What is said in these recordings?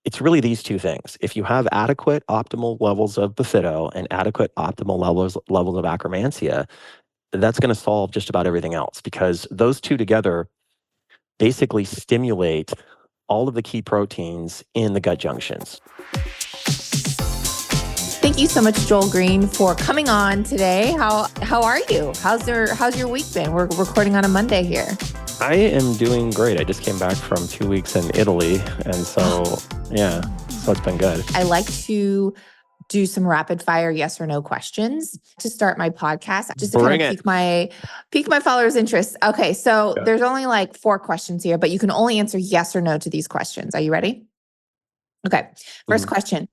it's really these two things. If you have adequate optimal levels of bifido and adequate optimal levels of akkermansia, that's going to solve just about everything else, because those two together basically stimulate all of the key proteins in the gut junctions. Thank you so much, Joel Greene, for coming on today. How are you? How's your week been? We're recording on a Monday here. I am doing great. I just came back from 2 weeks in Italy, and so yeah, so it's been good. I like to do some rapid fire yes or no questions to start my podcast, just to kind of pique my followers' interest. Okay, so there's only like 4 questions here, but you can only answer yes or no to these questions. Are you ready? Okay. First question.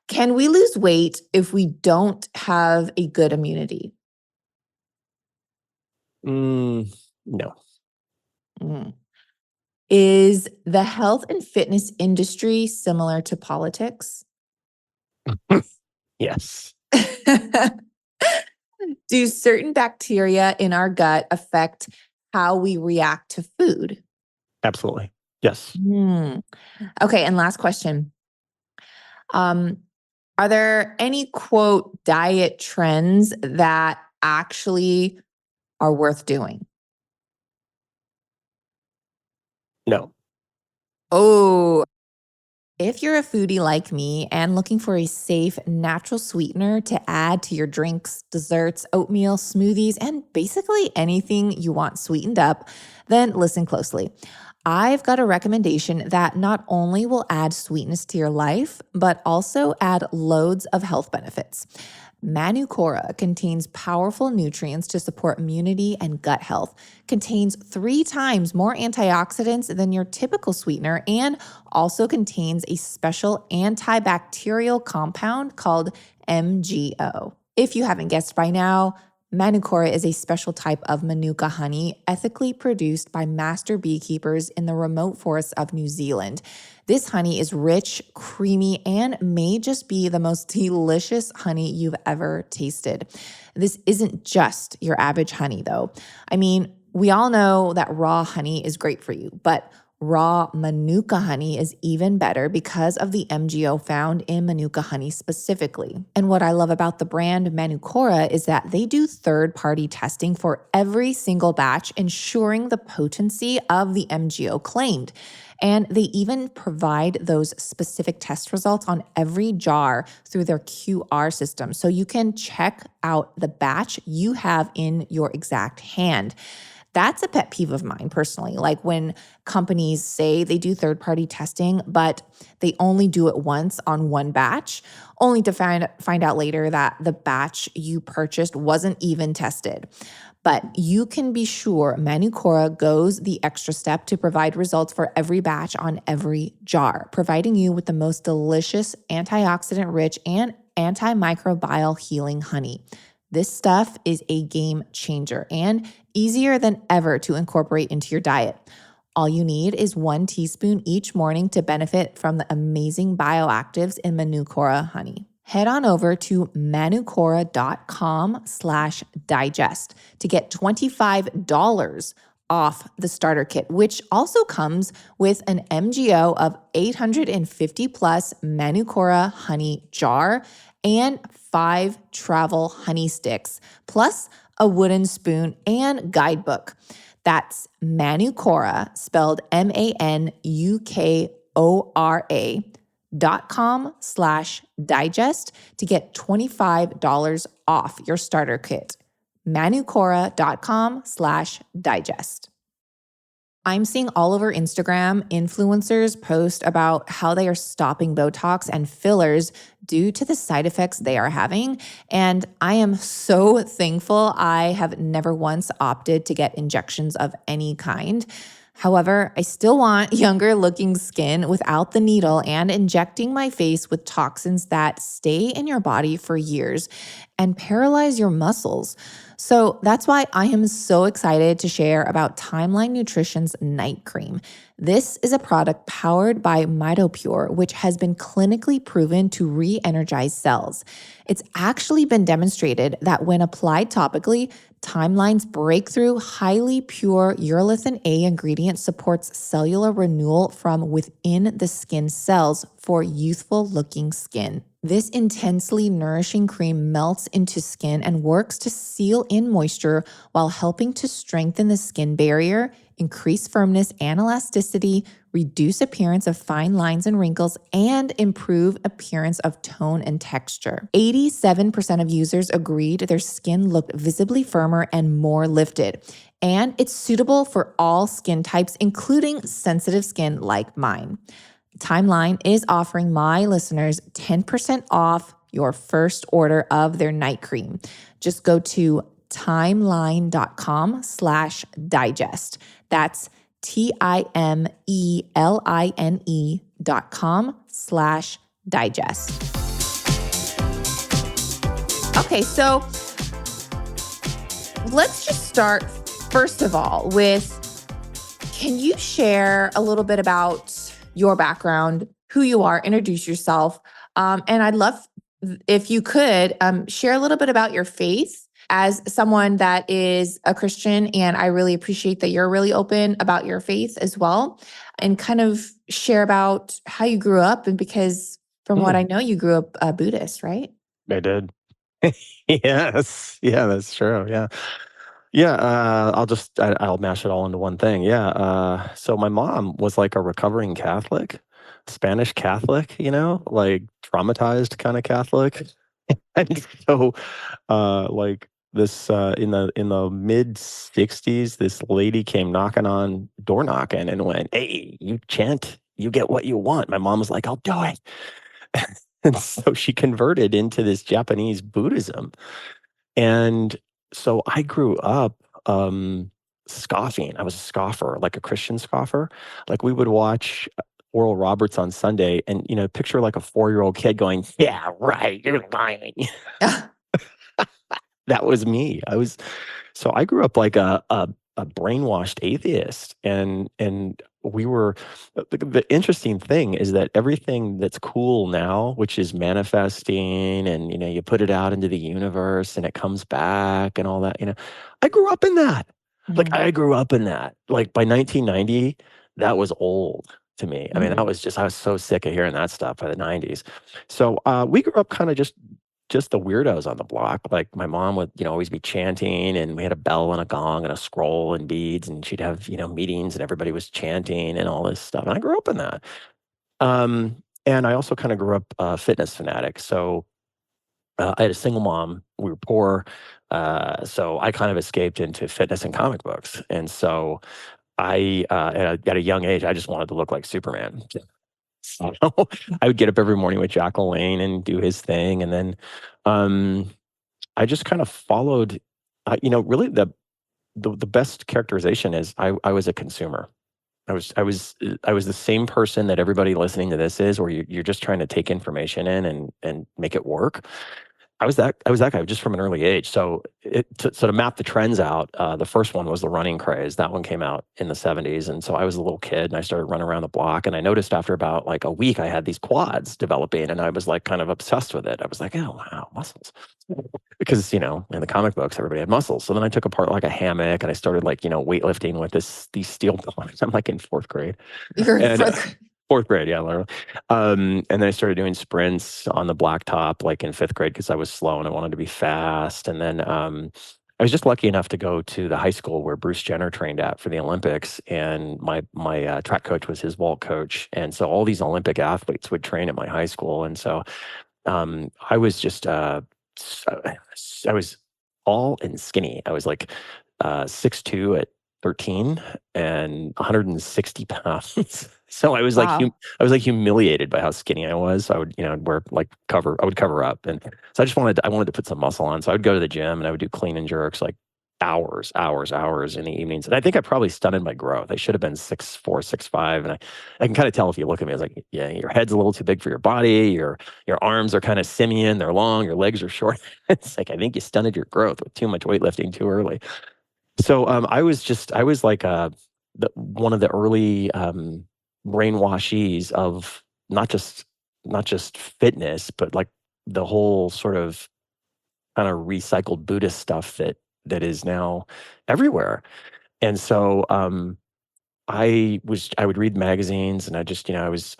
Can we lose weight if we don't have a good immunity? No. Is the health and fitness industry similar to politics? Yes. Do certain bacteria in our gut affect how we react to food? Absolutely. Yes. Okay, and last question. Are there any, quote, diet trends that actually are worth doing? No. Oh, if you're a foodie like me and looking for a safe, natural sweetener to add to your drinks, desserts, oatmeal, smoothies, and basically anything you want sweetened up, then listen closely. I've got a recommendation that not only will add sweetness to your life, but also add loads of health benefits. Manucora contains powerful nutrients to support immunity and gut health, contains 3 times more antioxidants than your typical sweetener, and also contains a special antibacterial compound called MGO. If you haven't guessed by now, Manucora is a special type of Manuka honey ethically produced by master beekeepers in the remote forests of New Zealand. This honey is rich, creamy, and may just be the most delicious honey you've ever tasted. This isn't just your average honey, though. I mean, we all know that raw honey is great for you, but raw Manuka honey is even better because of the MGO found in Manuka honey specifically. And what I love about the brand Manucora is that they do third-party testing for every single batch, ensuring the potency of the MGO claimed. And they even provide those specific test results on every jar through their QR system. So you can check out the batch you have in your exact hand. That's a pet peeve of mine personally. Like when companies say they do third-party testing, but they only do it once on one batch, only to find out later that the batch you purchased wasn't even tested. But you can be sure Manucora goes the extra step to provide results for every batch on every jar, providing you with the most delicious, antioxidant-rich, and antimicrobial healing honey. This stuff is a game changer and easier than ever to incorporate into your diet. All you need is 1 teaspoon each morning to benefit from the amazing bioactives in Manucora honey. Head on over to manucora.com/digest to get $25 off the starter kit, which also comes with an MGO of 850 plus Manucora honey jar and 5 travel honey sticks, plus a wooden spoon and guidebook. That's Manucora, spelled manucora.com/digest to get $25 off your starter kit. manucora.com/digest. I'm seeing all over Instagram influencers post about how they are stopping Botox and fillers due to the side effects they are having. And I am so thankful I have never once opted to get injections of any kind. However, I still want younger looking skin without the needle and injecting my face with toxins that stay in your body for years and paralyze your muscles. So that's why I am so excited to share about Timeline Nutrition's night cream. This is a product powered by MitoPure, which has been clinically proven to re-energize cells. It's actually been demonstrated that when applied topically, Timeline's breakthrough highly pure urolithin A ingredient supports cellular renewal from within the skin cells for youthful looking skin. This intensely nourishing cream melts into skin and works to seal in moisture while helping to strengthen the skin barrier, increase firmness and elasticity, reduce appearance of fine lines and wrinkles, and improve appearance of tone and texture. 87% of users agreed their skin looked visibly firmer and more lifted. And it's suitable for all skin types, including sensitive skin like mine. Timeline is offering my listeners 10% off your first order of their night cream. Just go to timeline.com/digest. That's timeline.com/digest. Okay, so let's just start first of all with, can you share a little bit about your background, who you are, introduce yourself. And I'd love if you could share a little bit about your faith as someone that is a Christian. And I really appreciate that you're really open about your faith as well, and kind of share about how you grew up. And because from what I know, you grew up Buddhist, right? I did. Yes. Yeah, that's true. Yeah. Yeah, I'll mash it all into one thing. Yeah, so my mom was like a recovering Catholic, Spanish Catholic, like traumatized kind of Catholic. And so, like this in the mid 60s, this lady came door knocking and went, "Hey, you chant, you get what you want." My mom was like, "I'll do it." And so she converted into this Japanese Buddhism. And so I grew up scoffing. I was a scoffer, like a Christian scoffer. Like we would watch Oral Roberts on Sunday and, picture like a 4-year-old kid going, "Yeah, right, you're lying." That was me. So I grew up like a brainwashed atheist. And we were, the interesting thing is that everything that's cool now, which is manifesting and, you put it out into the universe and it comes back and all that, I grew up in that. Like I grew up in that. Like by 1990, that was old to me. I mean, I was so sick of hearing that stuff by the 90s. So we grew up kind of just the weirdos on the block. Like my mom would, always be chanting, and we had a bell and a gong and a scroll and beads, and she'd have, meetings and everybody was chanting and all this stuff. And I grew up in that. And I also kind of grew up fitness fanatic. So I had a single mom. We were poor. So I kind of escaped into fitness and comic books. And so at a young age, I just wanted to look like Superman. You know, I would get up every morning with Jack LaLanne and do his thing. And then I just kind of followed, really the best characterization is I was a consumer. I was the same person that everybody listening to this is, where you're just trying to take information in and make it work. I was that guy just from an early age. So to map the trends out, the first one was the running craze. That one came out in the 70s. And so I was a little kid and I started running around the block, and I noticed after about like a week I had these quads developing, and I was like kind of obsessed with it. I was like, "Oh wow, muscles." Because, in the comic books everybody had muscles. So then I took apart like a hammock and I started like, weightlifting with these steel plates. I'm like in fourth grade. You're in And fourth. fourth grade, yeah, literally. And then I started doing sprints on the blacktop, like in fifth grade, because I was slow and I wanted to be fast. And then I was just lucky enough to go to the high school where Bruce Jenner trained at for the Olympics, and my track coach was his vault coach, and so all these Olympic athletes would train at my high school, and so I was just I was all and skinny. I was like 6'2" at 13 and 160 pounds. So I was like Wow. I was like humiliated by how skinny I was. So I would, I'd wear like I would cover up. And so I wanted to put some muscle on. So I would go to the gym and I would do clean and jerks like hours in the evenings. And I think I probably stunted my growth. I should have been 6'4", 6'5". And I can kind of tell if you look at me, I was like, yeah, your head's a little too big for your body. Your arms are kind of simian, they're long, your legs are short. It's like, I think you stunted your growth with too much weightlifting too early. So I was like one of the early brainwashees of not just fitness, but like the whole sort of kind of recycled Buddhist stuff that is now everywhere. And so I would read magazines, and I just, I was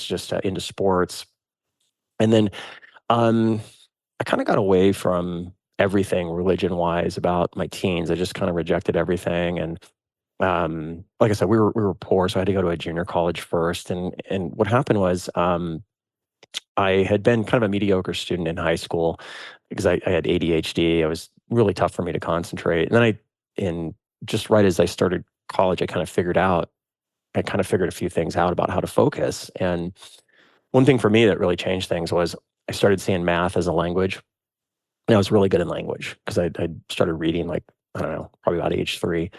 just into sports. And then I kind of got away from everything religion wise about my teens. I just kind of rejected everything. And like I said, we were poor, so I had to go to a junior college first. And what happened was I had been kind of a mediocre student in high school because I had ADHD. It was really tough for me to concentrate. And then in just right as I started college, I kind of figured a few things out about how to focus. And one thing for me that really changed things was I started seeing math as a language. And I was really good in language because I started reading like, I don't know, probably about age 3.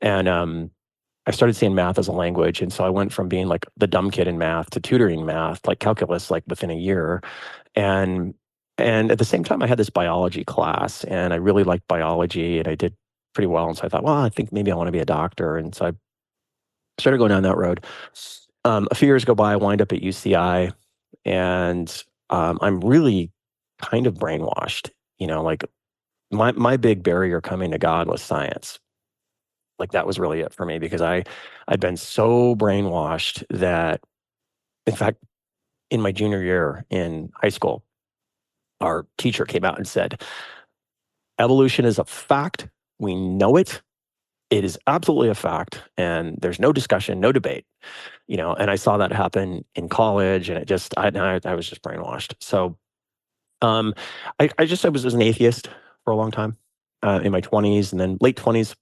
And I started seeing math as a language. And so I went from being like the dumb kid in math to tutoring math, like calculus, like within a year. And at the same time, I had this biology class, and I really liked biology, and I did pretty well. And so I thought, well, I think maybe I want to be a doctor. And so I started going down that road. A few years go by, I wind up at UCI, and I'm really kind of brainwashed. Like my big barrier coming to God was science. Like that was really it for me because I'd been so brainwashed that, in fact, in my junior year in high school, our teacher came out and said, evolution is a fact. We know it. It is absolutely a fact. And there's no discussion, no debate, and I saw that happen in college, and I was just brainwashed. So um, I was an atheist for a long time in my 20s, and then late 20s.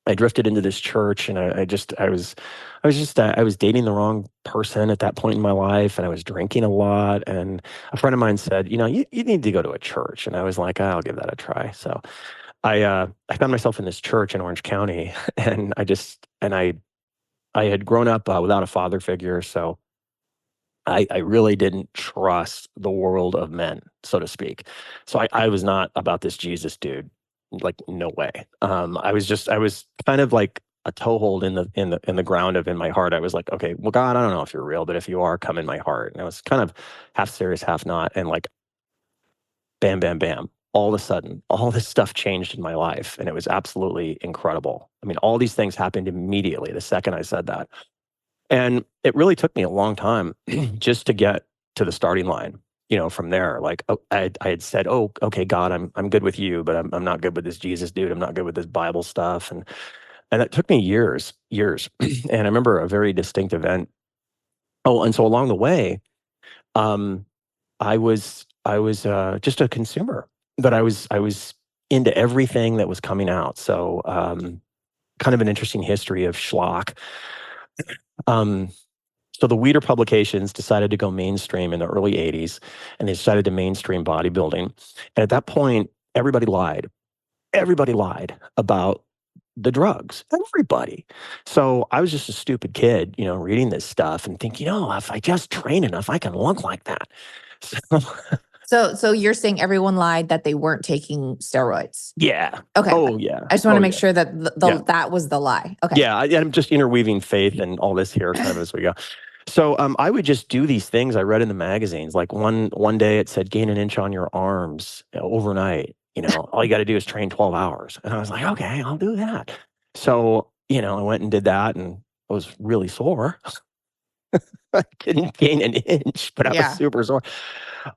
I drifted into this church, and I was dating the wrong person at that point in my life, and I was drinking a lot. And a friend of mine said, you need to go to a church. And I was like, I'll give that a try. So I found myself in this church in Orange County, and I had grown up without a father figure. So I really didn't trust the world of men, so to speak. So I was not about this Jesus dude. Like, no way. I was kind of like a toehold in the ground of in my heart. I was like, okay, well, God, I don't know if you're real, but if you are, come in my heart. And I was kind of half serious, half not. And like, bam, bam, bam. All of a sudden, all this stuff changed in my life, and it was absolutely incredible. I mean, all these things happened immediately the second I said that. And it really took me a long time just to get to the starting line, from there. Like, oh, I had said, oh, okay, God, I'm good with you, but I'm not good with this Jesus dude. I'm not good with this Bible stuff. And that took me years, years. And I remember a very distinct event. Oh, and so along the way, um, I was just a consumer, but I was into everything that was coming out. So kind of an interesting history of schlock. Um, So the Weider publications decided to go mainstream in the early 80s, and they decided to mainstream bodybuilding. And at that point, everybody lied. Everybody lied about the drugs. Everybody. So I was just a stupid kid, reading this stuff and thinking, if I just train enough, I can look like that. So So you're saying everyone lied that they weren't taking steroids. yeah. Okay. Oh yeah. I just want Oh to make yeah. sure that Yeah. that was the lie. Okay. Yeah. I'm just interweaving faith and all this here kind of as we go. So I would just do these things I read in the magazines. Like one day it said gain an inch on your arms overnight. All you got to do is train 12 hours. And I was like, okay, I'll do that. So I went and did that, and I was really sore. I didn't gain an inch, but I was Yeah. super sore.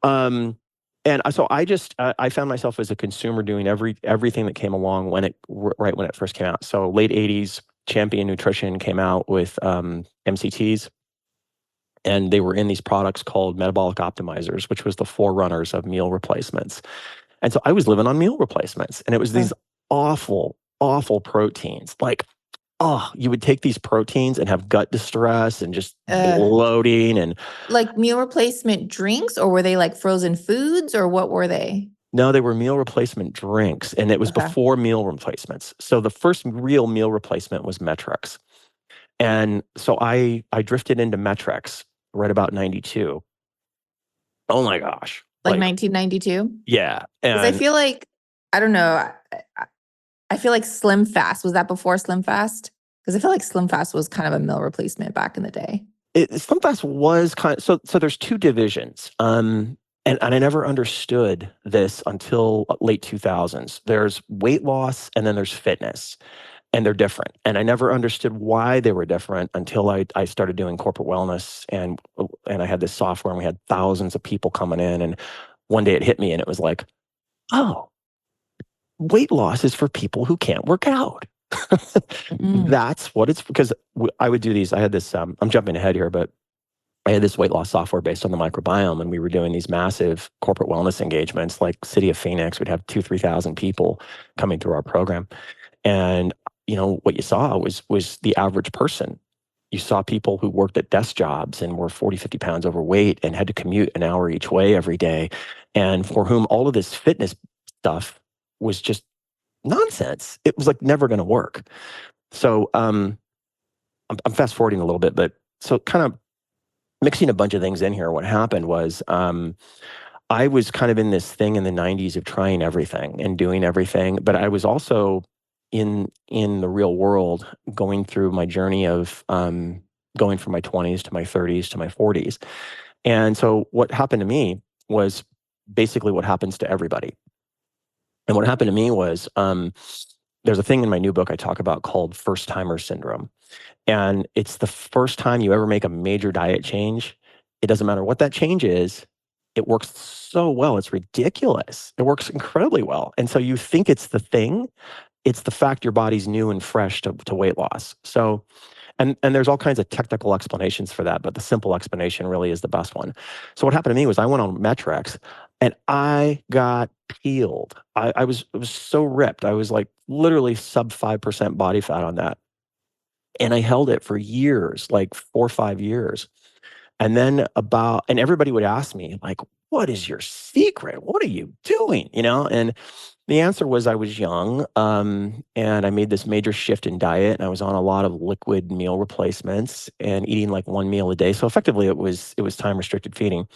And so I found myself as a consumer doing everything that came along right when it first came out. So late 80s, Champion Nutrition came out with MCTs. And they were in these products called metabolic optimizers, which was the forerunners of meal replacements. And so I was living on meal replacements, and it was Uh, these awful, awful proteins. Like, oh, you would take these proteins and have gut distress and just uh, bloating. And like meal replacement drinks, or were they like frozen foods, or what were they? no, they were meal replacement drinks, and it was Okay. before meal replacements. So the first real meal replacement was Metrex. And so I drifted into Metrex right about 92. Oh my gosh. Like Like, 1992? yeah. Because I And feel like, I don't know, I feel like Slim Fast. Was that before Slim Fast? Because I feel like Slim Fast was kind of a meal replacement back in the day. Slim Fast was kind of, so there's two divisions. And I never understood this until late 2000s. There's weight loss and then there's fitness, and they're different. And I never understood why they were different until I started doing corporate wellness, and I had this software, and we had thousands of people coming in, and one day it hit me, and it was like, oh, weight loss is for people who can't work out. Mm. That's what it's because I would do these. I had this. I'm jumping ahead here, but I had this weight loss software based on the microbiome, and we were doing these massive corporate wellness engagements, like City of Phoenix. We'd have 2,000-3,000 people coming through our program, and what you saw was the average person. You saw people who worked at desk jobs and were 40, 50 pounds overweight and had to commute an hour each way every day, and for whom all of this fitness stuff was just nonsense. It was like never going to work. So I'm fast forwarding a little bit, but so kind of mixing a bunch of things in here. What happened was I was kind of in this thing in the 90s of trying everything and doing everything, but I was also in the real world going through my journey of going from my 20s to my 30s to my 40s. And so what happened to me was basically what happens to everybody. And what happened to me was there's a thing in my new book I talk about called first timer syndrome. And it's the first time you ever make a major diet change. It doesn't matter what that change is. It works so well. It's ridiculous. It works incredibly well. And so you think it's the thing. It's the fact your body's new and fresh to weight loss. So, and there's all kinds of technical explanations for that, but the simple explanation really is the best one. So what happened to me was I went on Metrex and I got peeled. I was so ripped. I was like literally sub 5% body fat on that. And I held it for years, like 4 or 5 years. And then and everybody would ask me, like, what is your secret? What are you doing? And the answer was I was young, and I made this major shift in diet, and I was on a lot of liquid meal replacements and eating like one meal a day. So effectively, it was time restricted feeding.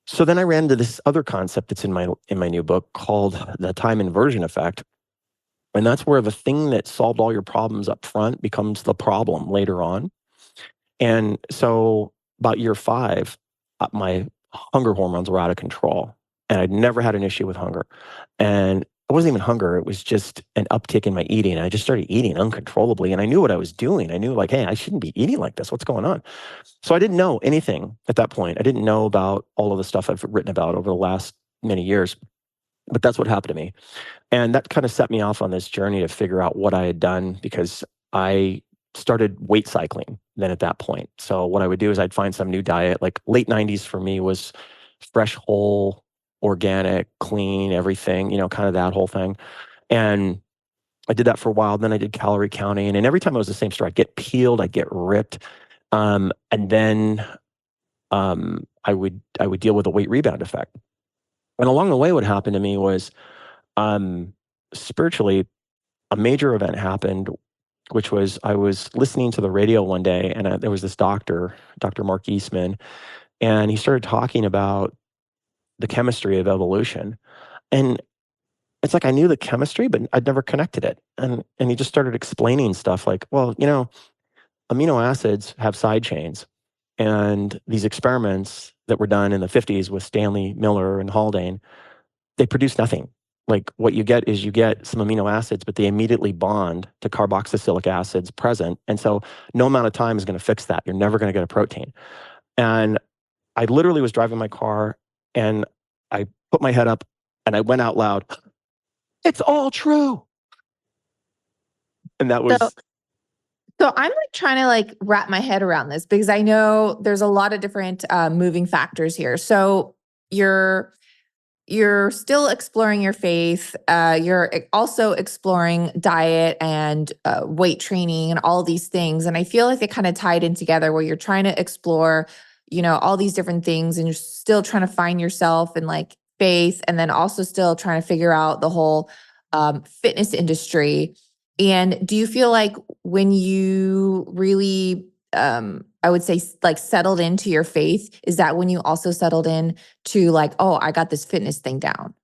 So then I ran into this other concept that's in my new book called the time inversion effect. And that's where the thing that solved all your problems up front becomes the problem later on. And so about year 5, my hunger hormones were out of control. And I'd never had an issue with hunger. And it wasn't even hunger, it was just an uptick in my eating. I just started eating uncontrollably. And I knew what I was doing. I knew, like, hey, I shouldn't be eating like this. What's going on? So I didn't know anything at that point. I didn't know about all of the stuff I've written about over the last many years. But that's what happened to me. And that kind of set me off on this journey to figure out what I had done, because I started weight cycling then at that point. So what I would do is I'd find some new diet. Like late 90s for me was fresh, whole, organic, clean, everything, kind of that whole thing. And I did that for a while. Then I did calorie counting. And every time I was the same story, I'd get peeled, I'd get ripped. And then I would deal with a weight rebound effect. And along the way, what happened to me was spiritually, a major event happened, which was I was listening to the radio one day, and there was this doctor, Dr. Mark Eastman, and he started talking about the chemistry of evolution. And it's like I knew the chemistry, but I'd never connected it. And he just started explaining stuff like, well, amino acids have side chains. And these experiments that were done in the 50s with Stanley Miller and Haldane, they produce nothing. Like what you get is you get some amino acids, but they immediately bond to carboxylic acids present. And so no amount of time is going to fix that. You're never going to get a protein. And I literally was driving my car and I put my head up and I went out loud, it's all true. And that So, was, so I'm like trying to like wrap my head around this because I know there's a lot of different moving factors here. So you're you're still exploring your faith. You're also exploring diet and weight training and all these things. And I feel like they kind of tied in together where you're trying to explore, all these different things and you're still trying to find yourself and like faith, and then also still trying to figure out the whole fitness industry. And do you feel like when you really, I would say, like settled into your faith, is that when you also settled in to like, oh, I got this fitness thing down?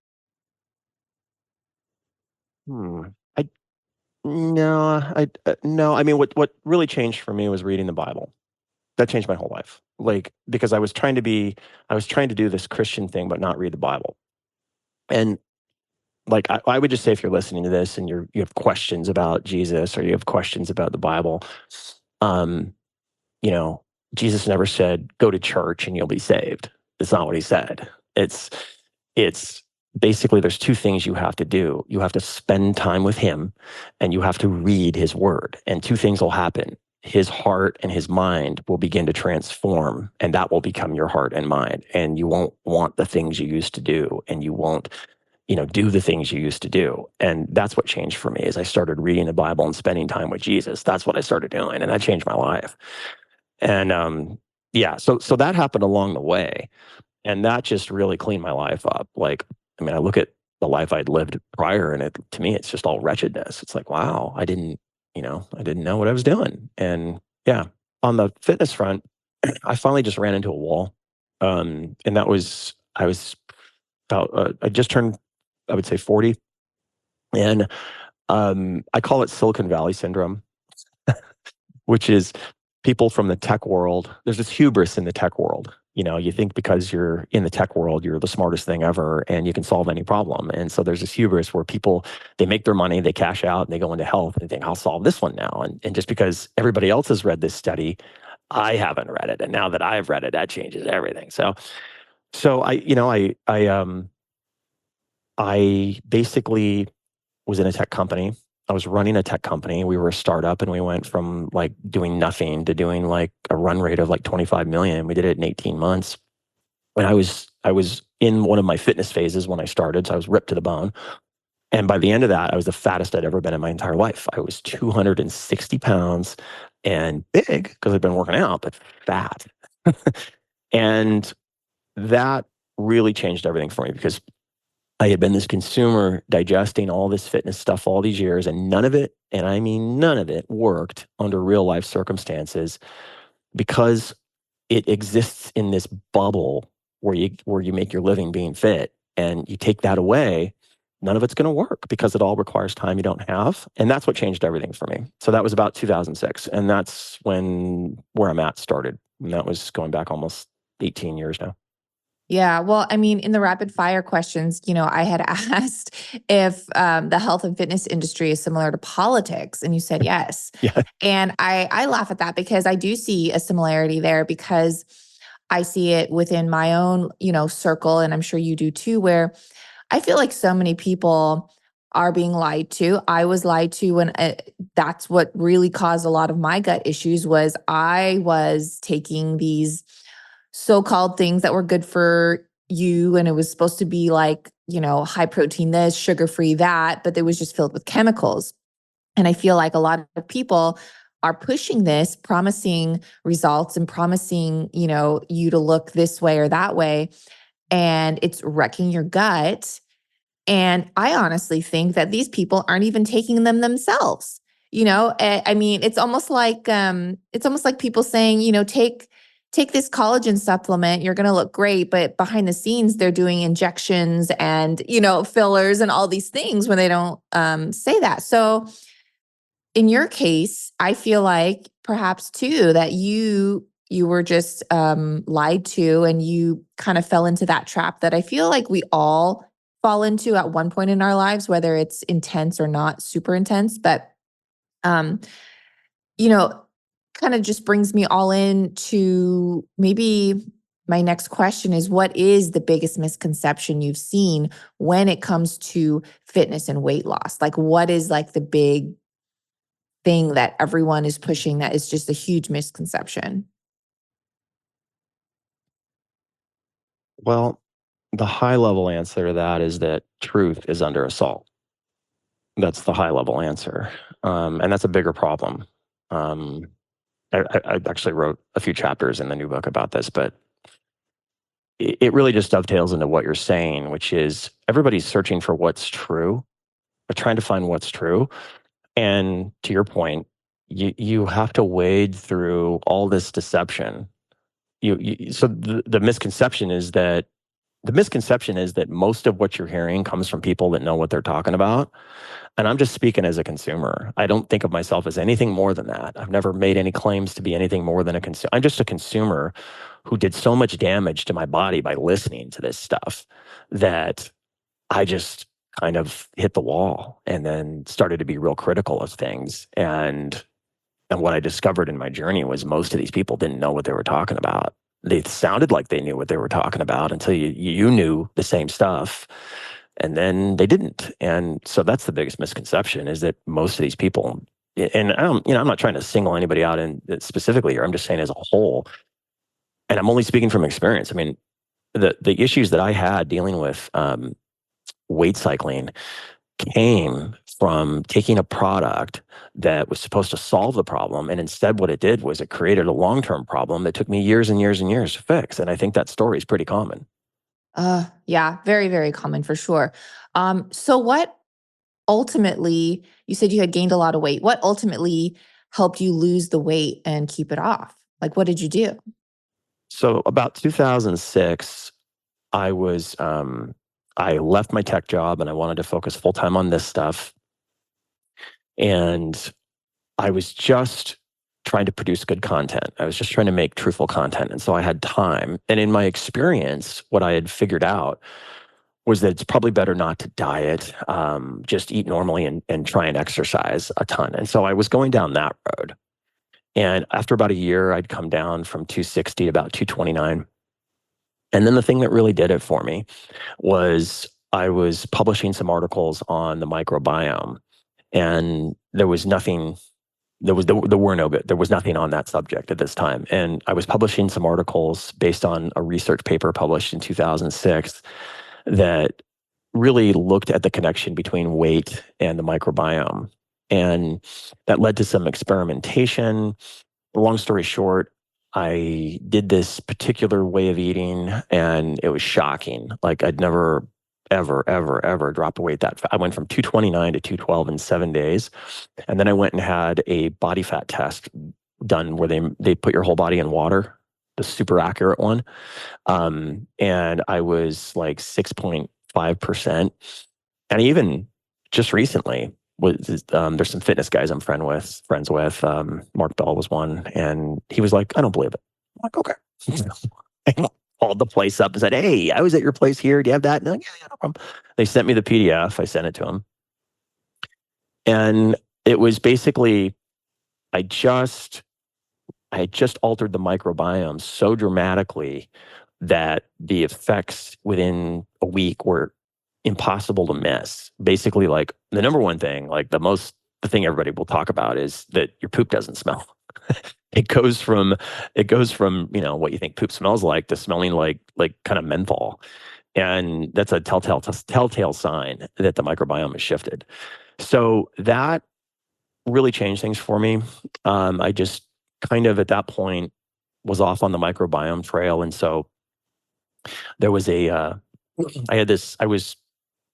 hmm, I No, no. I mean, what really changed for me was reading the Bible. That changed my whole life. Like because I was trying to do this Christian thing, but not read the Bible. And like I would just say, if you're listening to this and you have questions about Jesus or you have questions about the Bible, um, you know, Jesus never said go to church and you'll be saved. That's not what he said. It's it's basically there's two things you have to do. You have to spend time with him and you have to read his word. And two things will happen. His heart and his mind will begin to transform, and that will become your heart and mind. And you won't want the things you used to do, and you won't, do the things you used to do. And that's what changed for me as I started reading the Bible and spending time with Jesus. That's what I started doing, and that changed my life. And yeah, so that happened along the way, and that just really cleaned my life up. Like, I mean, I look at the life I'd lived prior, and to me, it's just all wretchedness. It's like, wow, I didn't know what I was doing. And yeah, on the fitness front, I finally just ran into a wall, and that was I was about I just turned, I would say 40, and I call it Silicon Valley syndrome, which is people from the tech world. There's this hubris in the tech world. You think because you're in the tech world, you're the smartest thing ever and you can solve any problem. And so there's this hubris where people, they make their money, they cash out, and they go into health and think, I'll solve this one now. And just because everybody else has read this study, I haven't read it. And now that I've read it, that changes everything. So I basically was in a tech company. I was running a tech company. We were a startup and we went from like doing nothing to doing like a run rate of like 25 million. We did it in 18 months. And I was in one of my fitness phases when I started. So I was ripped to the bone. And by the end of that, I was the fattest I'd ever been in my entire life. I was 260 pounds and big because I'd been working out, but fat. And that really changed everything for me because I had been this consumer digesting all this fitness stuff all these years, and none of it, and I mean none of it, worked under real life circumstances because it exists in this bubble where you make your living being fit, and you take that away, none of it's going to work because it all requires time you don't have, and that's what changed everything for me. So that was about 2006, and that's when where I'm at started, and that was going back almost 18 years now. Yeah. Well, I mean, in the rapid fire questions, I had asked if the health and fitness industry is similar to politics, and you said yes. Yeah. And I laugh at that because I do see a similarity there because I see it within my own, circle, and I'm sure you do too, where I feel like so many people are being lied to. I was lied to, and that's what really caused a lot of my gut issues was I was taking these so-called things that were good for you, and it was supposed to be like, high protein this, sugar-free that, but it was just filled with chemicals. And I feel like a lot of people are pushing this, promising results and promising, you to look this way or that way, and it's wrecking your gut. And I honestly think that these people aren't even taking them themselves. I mean, it's almost like people saying, take this collagen supplement, you're going to look great, but behind the scenes they're doing injections and, fillers and all these things when they don't say that. So in your case, I feel like perhaps too that you were just lied to, and you kind of fell into that trap that I feel like we all fall into at one point in our lives, whether it's intense or not super intense. But um, you know, kind of just brings me all in to maybe my next question is, what is the biggest misconception you've seen when it comes to fitness and weight loss? Like, what is like the big thing that everyone is pushing that is just a huge misconception? Well, the high level answer to that is that truth is under assault. That's the high level answer. And that's a bigger problem. Um, I actually wrote a few chapters in the new book about this, but it really just dovetails into what you're saying, which is everybody's searching for what's true, but trying to find what's true. And to your point, you have to wade through all this deception. So the misconception is that the misconception is that most of what you're hearing comes from people that know what they're talking about. And I'm just speaking as a consumer. I don't think of myself as anything more than that. I've never made any claims to be anything more than a consumer. I'm just a consumer who did so much damage to my body by listening to this stuff that I just kind of hit the wall and then started to be real critical of things. And what I discovered in my journey was most of these people didn't know what they were talking about. They sounded like they knew what they were talking about until you knew the same stuff, and then they didn't. And so that's the biggest misconception, is that most of these people, and I'm not trying to single anybody out in specifically here. I'm just saying as a whole, and I'm only speaking from experience. I mean, the issues that I had dealing with weight cycling came from taking a product that was supposed to solve the problem, and instead what it did was it created a long-term problem that took me years and years and years to fix. And I think that story is pretty common. Yeah, very, very common for sure. So what ultimately, you said you had gained a lot of weight. What ultimately helped you lose the weight and keep it off? Like, what did you do? So about 2006, I left my tech job and I wanted to focus full time on this stuff. And I was just trying to produce good content. I was just trying to make truthful content. And so I had time. And in my experience, what I had figured out was that it's probably better not to diet, just eat normally and try and exercise a ton. And so I was going down that road. And after about a year, I'd come down from 260 to about 229. And then the thing that really did it for me was I was publishing some articles on the microbiome, and there was nothing. There were no good. There was nothing on that subject at this time, and I was publishing some articles based on a research paper published in 2006 that really looked at the connection between weight and the microbiome, and that led to some experimentation. Long story short, I did this particular way of eating and it was shocking. Like I'd never, ever, ever, ever dropped weight that fast. I went from 229 to 212 in 7 days. And then I went and had a body fat test done where they put your whole body in water, the super accurate one. And I was like 6.5%. And even just recently, there's some fitness guys I'm friends with. Mark Bell was one, and he was like, "I don't believe it." I'm like, "Okay." I called the place up and said, "Hey, I was at your place here. Do you have that?" And they're like, "Yeah, yeah, no problem." They sent me the PDF. I sent it to them, and it was basically I just I had just altered the microbiome so dramatically that the effects within a week were impossible to miss. Basically, like the number one thing, like the thing everybody will talk about is that your poop doesn't smell. It goes from what you think poop smells like to smelling like kind of menthol. And that's a telltale sign that the microbiome has shifted. So that really changed things for me. I just kind of at that point was off on the microbiome trail. And so there was I was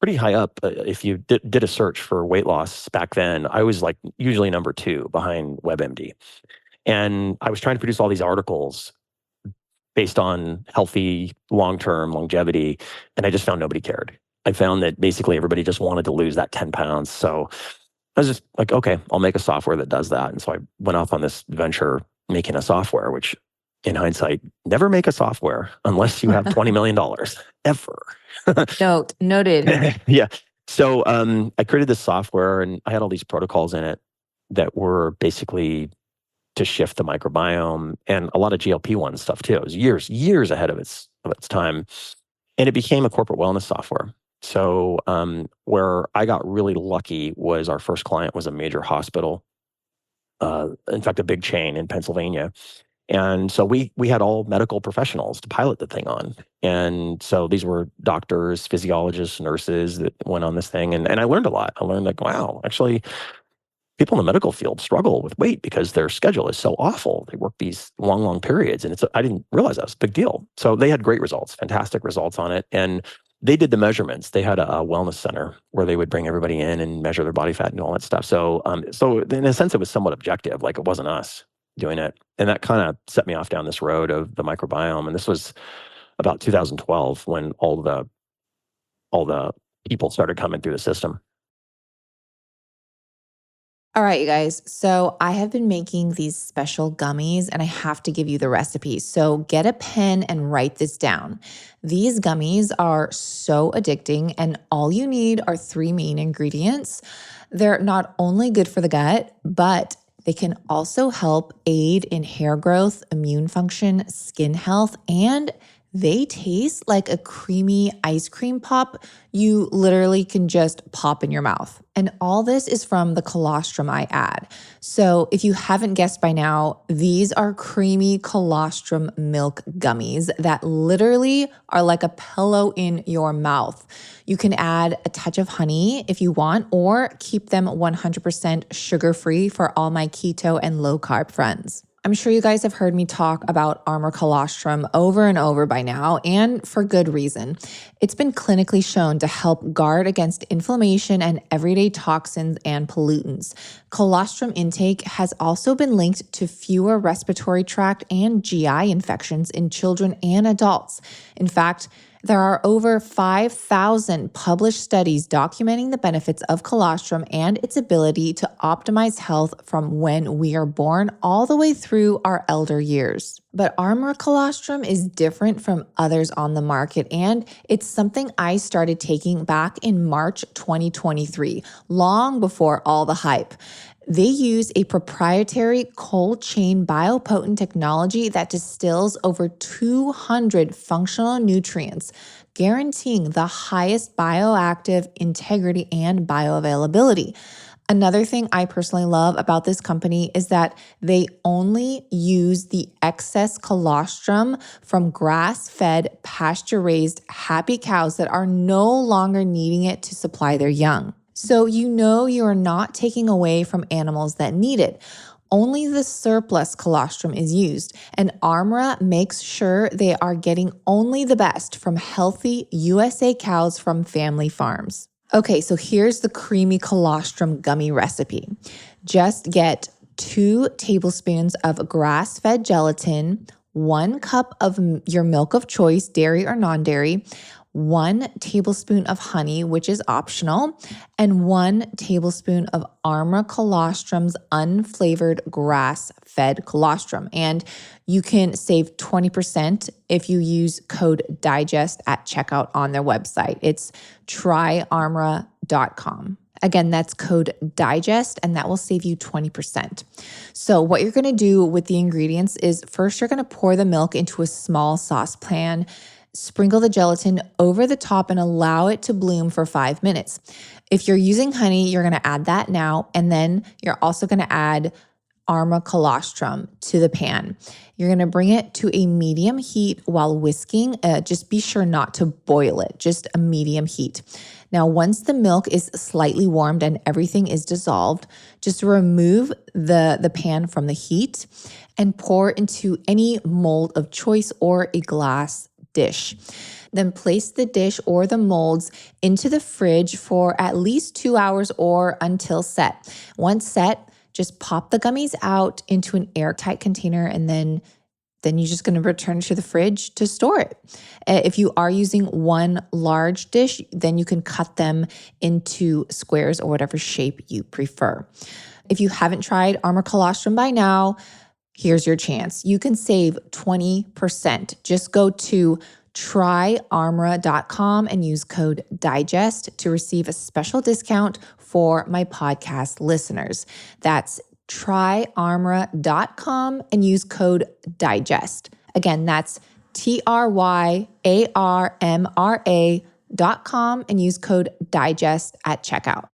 pretty high up. If you did a search for weight loss back then, I was like usually number two behind WebMD. And I was trying to produce all these articles based on healthy long-term longevity. And I just found nobody cared. I found that basically everybody just wanted to lose that 10 pounds. So I was just like, okay, I'll make a software that does that. And so I went off on this venture making a software, which in hindsight, never make a software unless you have $20 million ever. Noted. Yeah. So I created this software and I had all these protocols in it that were basically to shift the microbiome and a lot of GLP-1 stuff too. It was years ahead of its time. And it became a corporate wellness software. So where I got really lucky was our first client was a major hospital, in fact, a big chain in Pennsylvania. And so we had all medical professionals to pilot the thing on. And so these were doctors, physiologists, nurses that went on this thing. And I learned a lot. I learned like, wow, actually, people in the medical field struggle with weight because their schedule is so awful. They work these long periods. And I didn't realize that was a big deal. So they had great results, fantastic results on it. And they did the measurements. They had a wellness center where they would bring everybody in and measure their body fat and all that stuff. So in a sense, it was somewhat objective, like it wasn't us doing it. And that kind of set me off down this road of the microbiome. And this was about 2012 when all the people started coming through the system. All right, you guys. So I have been making these special gummies and I have to give you the recipe. So get a pen and write this down. These gummies are so addicting, and all you need are three main ingredients. They're not only good for the gut, but they can also help aid in hair growth, immune function, skin health, and they taste like a creamy ice cream pop you literally can just pop in your mouth. And all this is from the colostrum I add. So if you haven't guessed by now, these are creamy colostrum milk gummies that literally are like a pillow in your mouth. You can add a touch of honey if you want, or keep them 100% sugar-free for all my keto and low-carb friends. I'm sure you guys have heard me talk about Armor Colostrum over and over by now, and for good reason. It's been clinically shown to help guard against inflammation and everyday toxins and pollutants. Colostrum intake has also been linked to fewer respiratory tract and GI infections in children and adults. In fact, there are over 5,000 published studies documenting the benefits of colostrum and its ability to optimize health from when we are born all the way through our elder years. But Armor Colostrum is different from others on the market, and it's something I started taking back in March 2023, long before all the hype. They use a proprietary cold chain biopotent technology that distills over 200 functional nutrients, guaranteeing the highest bioactive integrity and bioavailability. Another thing I personally love about this company is that they only use the excess colostrum from grass-fed, pasture-raised, happy cows that are no longer needing it to supply their young. So you know you're not taking away from animals that need it. Only the surplus colostrum is used, and Armra makes sure they are getting only the best from healthy USA cows from family farms. Okay, so here's the creamy colostrum gummy recipe. Just get 2 tablespoons of grass-fed gelatin, 1 cup of your milk of choice, dairy or non-dairy, 1 tablespoon of honey, which is optional, and 1 tablespoon of Armra Colostrum's unflavored grass-fed colostrum. And you can save 20% if you use code DIGEST at checkout on their website. It's tryarmra.com. Again, that's code DIGEST, and that will save you 20%. So what you're going to do with the ingredients is first you're going to pour the milk into a small saucepan, sprinkle the gelatin over the top and allow it to bloom for 5 minutes. If you're using honey, you're going to add that now, and then you're also going to add Armra Colostrum to the pan. You're going to bring it to a medium heat while whisking. Just be sure not to boil it, just a medium heat. Now, once the milk is slightly warmed and everything is dissolved, just remove the pan from the heat and pour into any mold of choice or a glass dish. Then place the dish or the molds into the fridge for at least 2 hours or until set. Once set, just pop the gummies out into an airtight container, and then you're just going to return to the fridge to store it. If you are using one large dish, then you can cut them into squares or whatever shape you prefer. If you haven't tried Armor Colostrum by now, here's your chance. You can save 20%. Just go to tryarmra.com and use code DIGEST to receive a special discount for my podcast listeners. That's tryarmra.com and use code DIGEST. Again, that's tryarmra.com and use code DIGEST at checkout.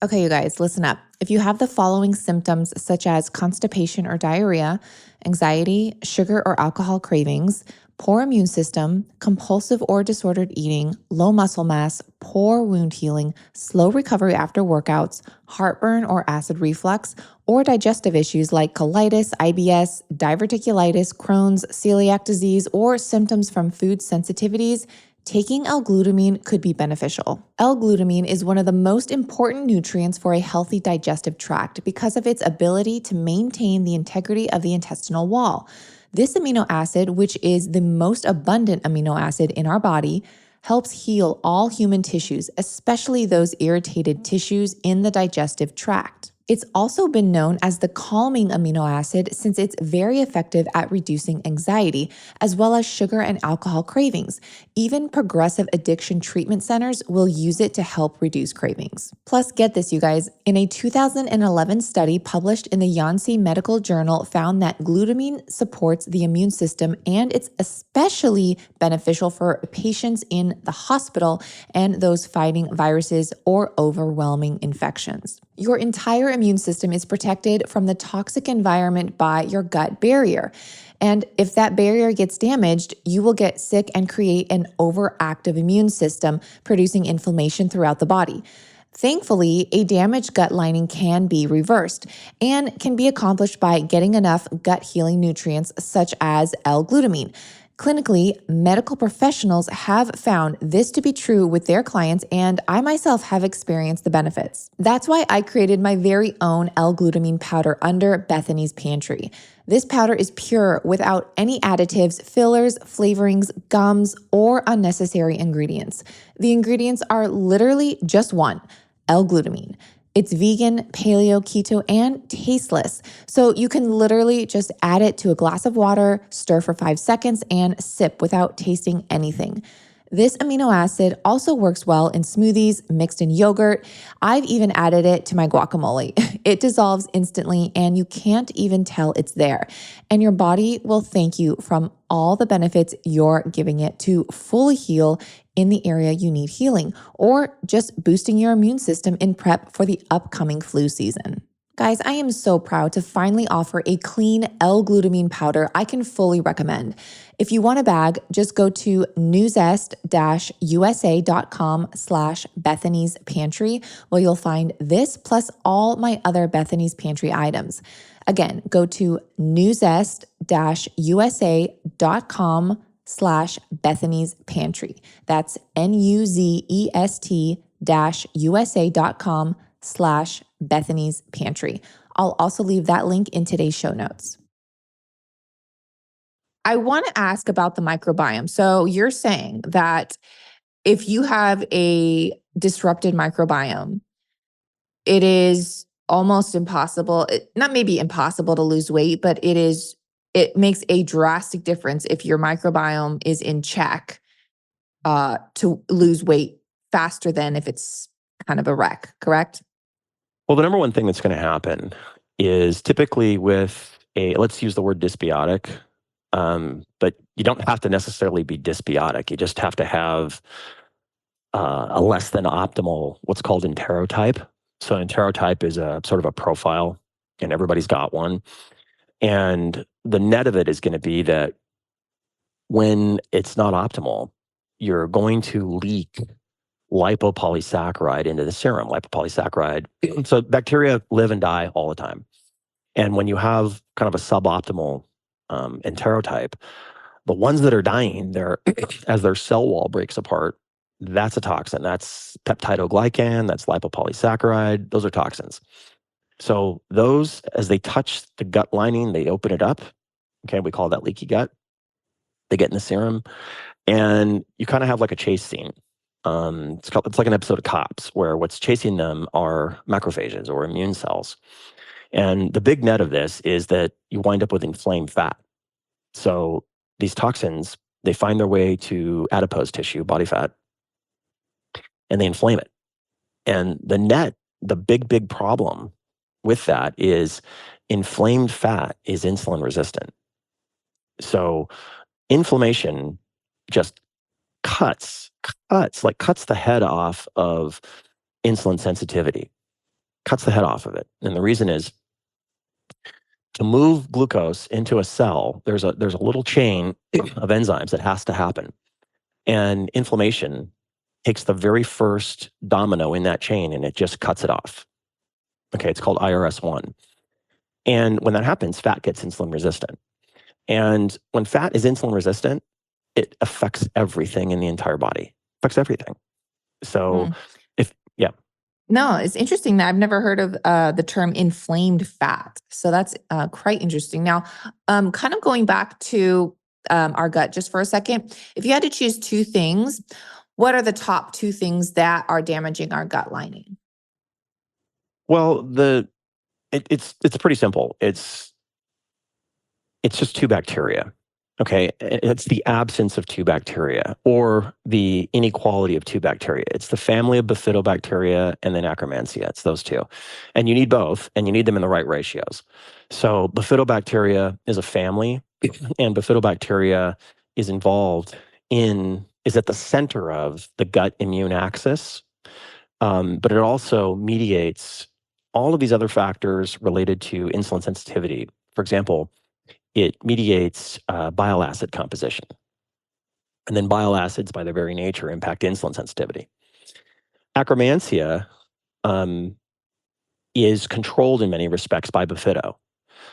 Okay, you guys, listen up. If you have the following symptoms, such as constipation or diarrhea, anxiety, sugar or alcohol cravings, poor immune system, compulsive or disordered eating, low muscle mass, poor wound healing, slow recovery after workouts, heartburn or acid reflux, or digestive issues like colitis, IBS, diverticulitis, Crohn's, celiac disease, or symptoms from food sensitivities, taking L-glutamine could be beneficial. L-glutamine is one of the most important nutrients for a healthy digestive tract because of its ability to maintain the integrity of the intestinal wall. This amino acid, which is the most abundant amino acid in our body, helps heal all human tissues, especially those irritated tissues in the digestive tract. It's also been known as the calming amino acid since it's very effective at reducing anxiety, as well as sugar and alcohol cravings. Even progressive addiction treatment centers will use it to help reduce cravings. Plus, get this, you guys, in a 2011 study published in the Yonsei Medical Journal found that glutamine supports the immune system, and it's especially beneficial for patients in the hospital and those fighting viruses or overwhelming infections. Your entire immune system is protected from the toxic environment by your gut barrier. And if that barrier gets damaged, you will get sick and create an overactive immune system, producing inflammation throughout the body. Thankfully, a damaged gut lining can be reversed and can be accomplished by getting enough gut healing nutrients such as L-glutamine. Clinically, medical professionals have found this to be true with their clients, and I myself have experienced the benefits. That's why I created my very own L-glutamine powder under Bethany's Pantry. This powder is pure without any additives, fillers, flavorings, gums, or unnecessary ingredients. The ingredients are literally just one: L-glutamine. It's vegan, paleo, keto, and tasteless. So you can literally just add it to a glass of water, stir for 5 seconds, and sip without tasting anything. This amino acid also works well in smoothies, mixed in yogurt. I've even added it to my guacamole. It dissolves instantly and you can't even tell it's there. And your body will thank you from all the benefits you're giving it to fully heal in the area you need healing, or just boosting your immune system in prep for the upcoming flu season. Guys, I am so proud to finally offer a clean L-glutamine powder I can fully recommend. If you want a bag, just go to newzest-usa.com/Bethany's Pantry, where you'll find this plus all my other Bethany's Pantry items. Again, go to newzest-usa.com/Bethany's Pantry. That's nuzest-usa.com/Bethany's Pantry. I'll also leave that link in today's show notes. I want to ask about the microbiome. So you're saying that if you have a disrupted microbiome, it is almost impossible, not maybe impossible to lose weight, but it makes a drastic difference if your microbiome is in check to lose weight faster than if it's kind of a wreck, correct? Well, the number one thing that's going to happen is typically with let's use the word dysbiotic, but you don't have to necessarily be dysbiotic. You just have to have a less than optimal, what's called enterotype. So enterotype is a sort of a profile, and everybody's got one. And the net of it is going to be that when it's not optimal, you're going to leak lipopolysaccharide into the serum. Lipopolysaccharide. So bacteria live and die all the time. And when you have kind of a suboptimal enterotype, the ones that are dying, they're as their cell wall breaks apart, that's a toxin. That's peptidoglycan, that's lipopolysaccharide. Those are toxins. So those, as they touch the gut lining, they open it up. Okay, we call that leaky gut. They get in the serum, and you kind of have like a chase scene. It's like an episode of Cops where what's chasing them are macrophages or immune cells. And the big net of this is that you wind up with inflamed fat. So these toxins, they find their way to adipose tissue, body fat, and they inflame it. And the net, the big problem with that is inflamed fat is insulin resistant. So inflammation just cuts the head off of insulin sensitivity, cuts the head off of it. And the reason is to move glucose into a cell, there's a little chain of enzymes that has to happen. And inflammation takes the very first domino in that chain and it just cuts it off. Okay, it's called IRS1. And when that happens, fat gets insulin resistant. And when fat is insulin resistant, it affects everything in the entire body. Affects everything. So Mm. if yeah. No, it's interesting that I've never heard of the term inflamed fat. So that's quite interesting. Now, kind of going back to our gut just for a second, if you had to choose two things, what are the top two things that are damaging our gut lining? Well, it's pretty simple. It's just two bacteria. Okay. It's the absence of two bacteria or the inequality of two bacteria. It's the family of bifidobacteria and then Akkermansia. It's those two. And you need both, and you need them in the right ratios. So bifidobacteria is a family, and bifidobacteria is involved is at the center of the gut immune axis. But it also mediates all of these other factors related to insulin sensitivity. For example, it mediates bile acid composition. And then bile acids, by their very nature, impact insulin sensitivity. Akkermansia um, is controlled in many respects by bifido.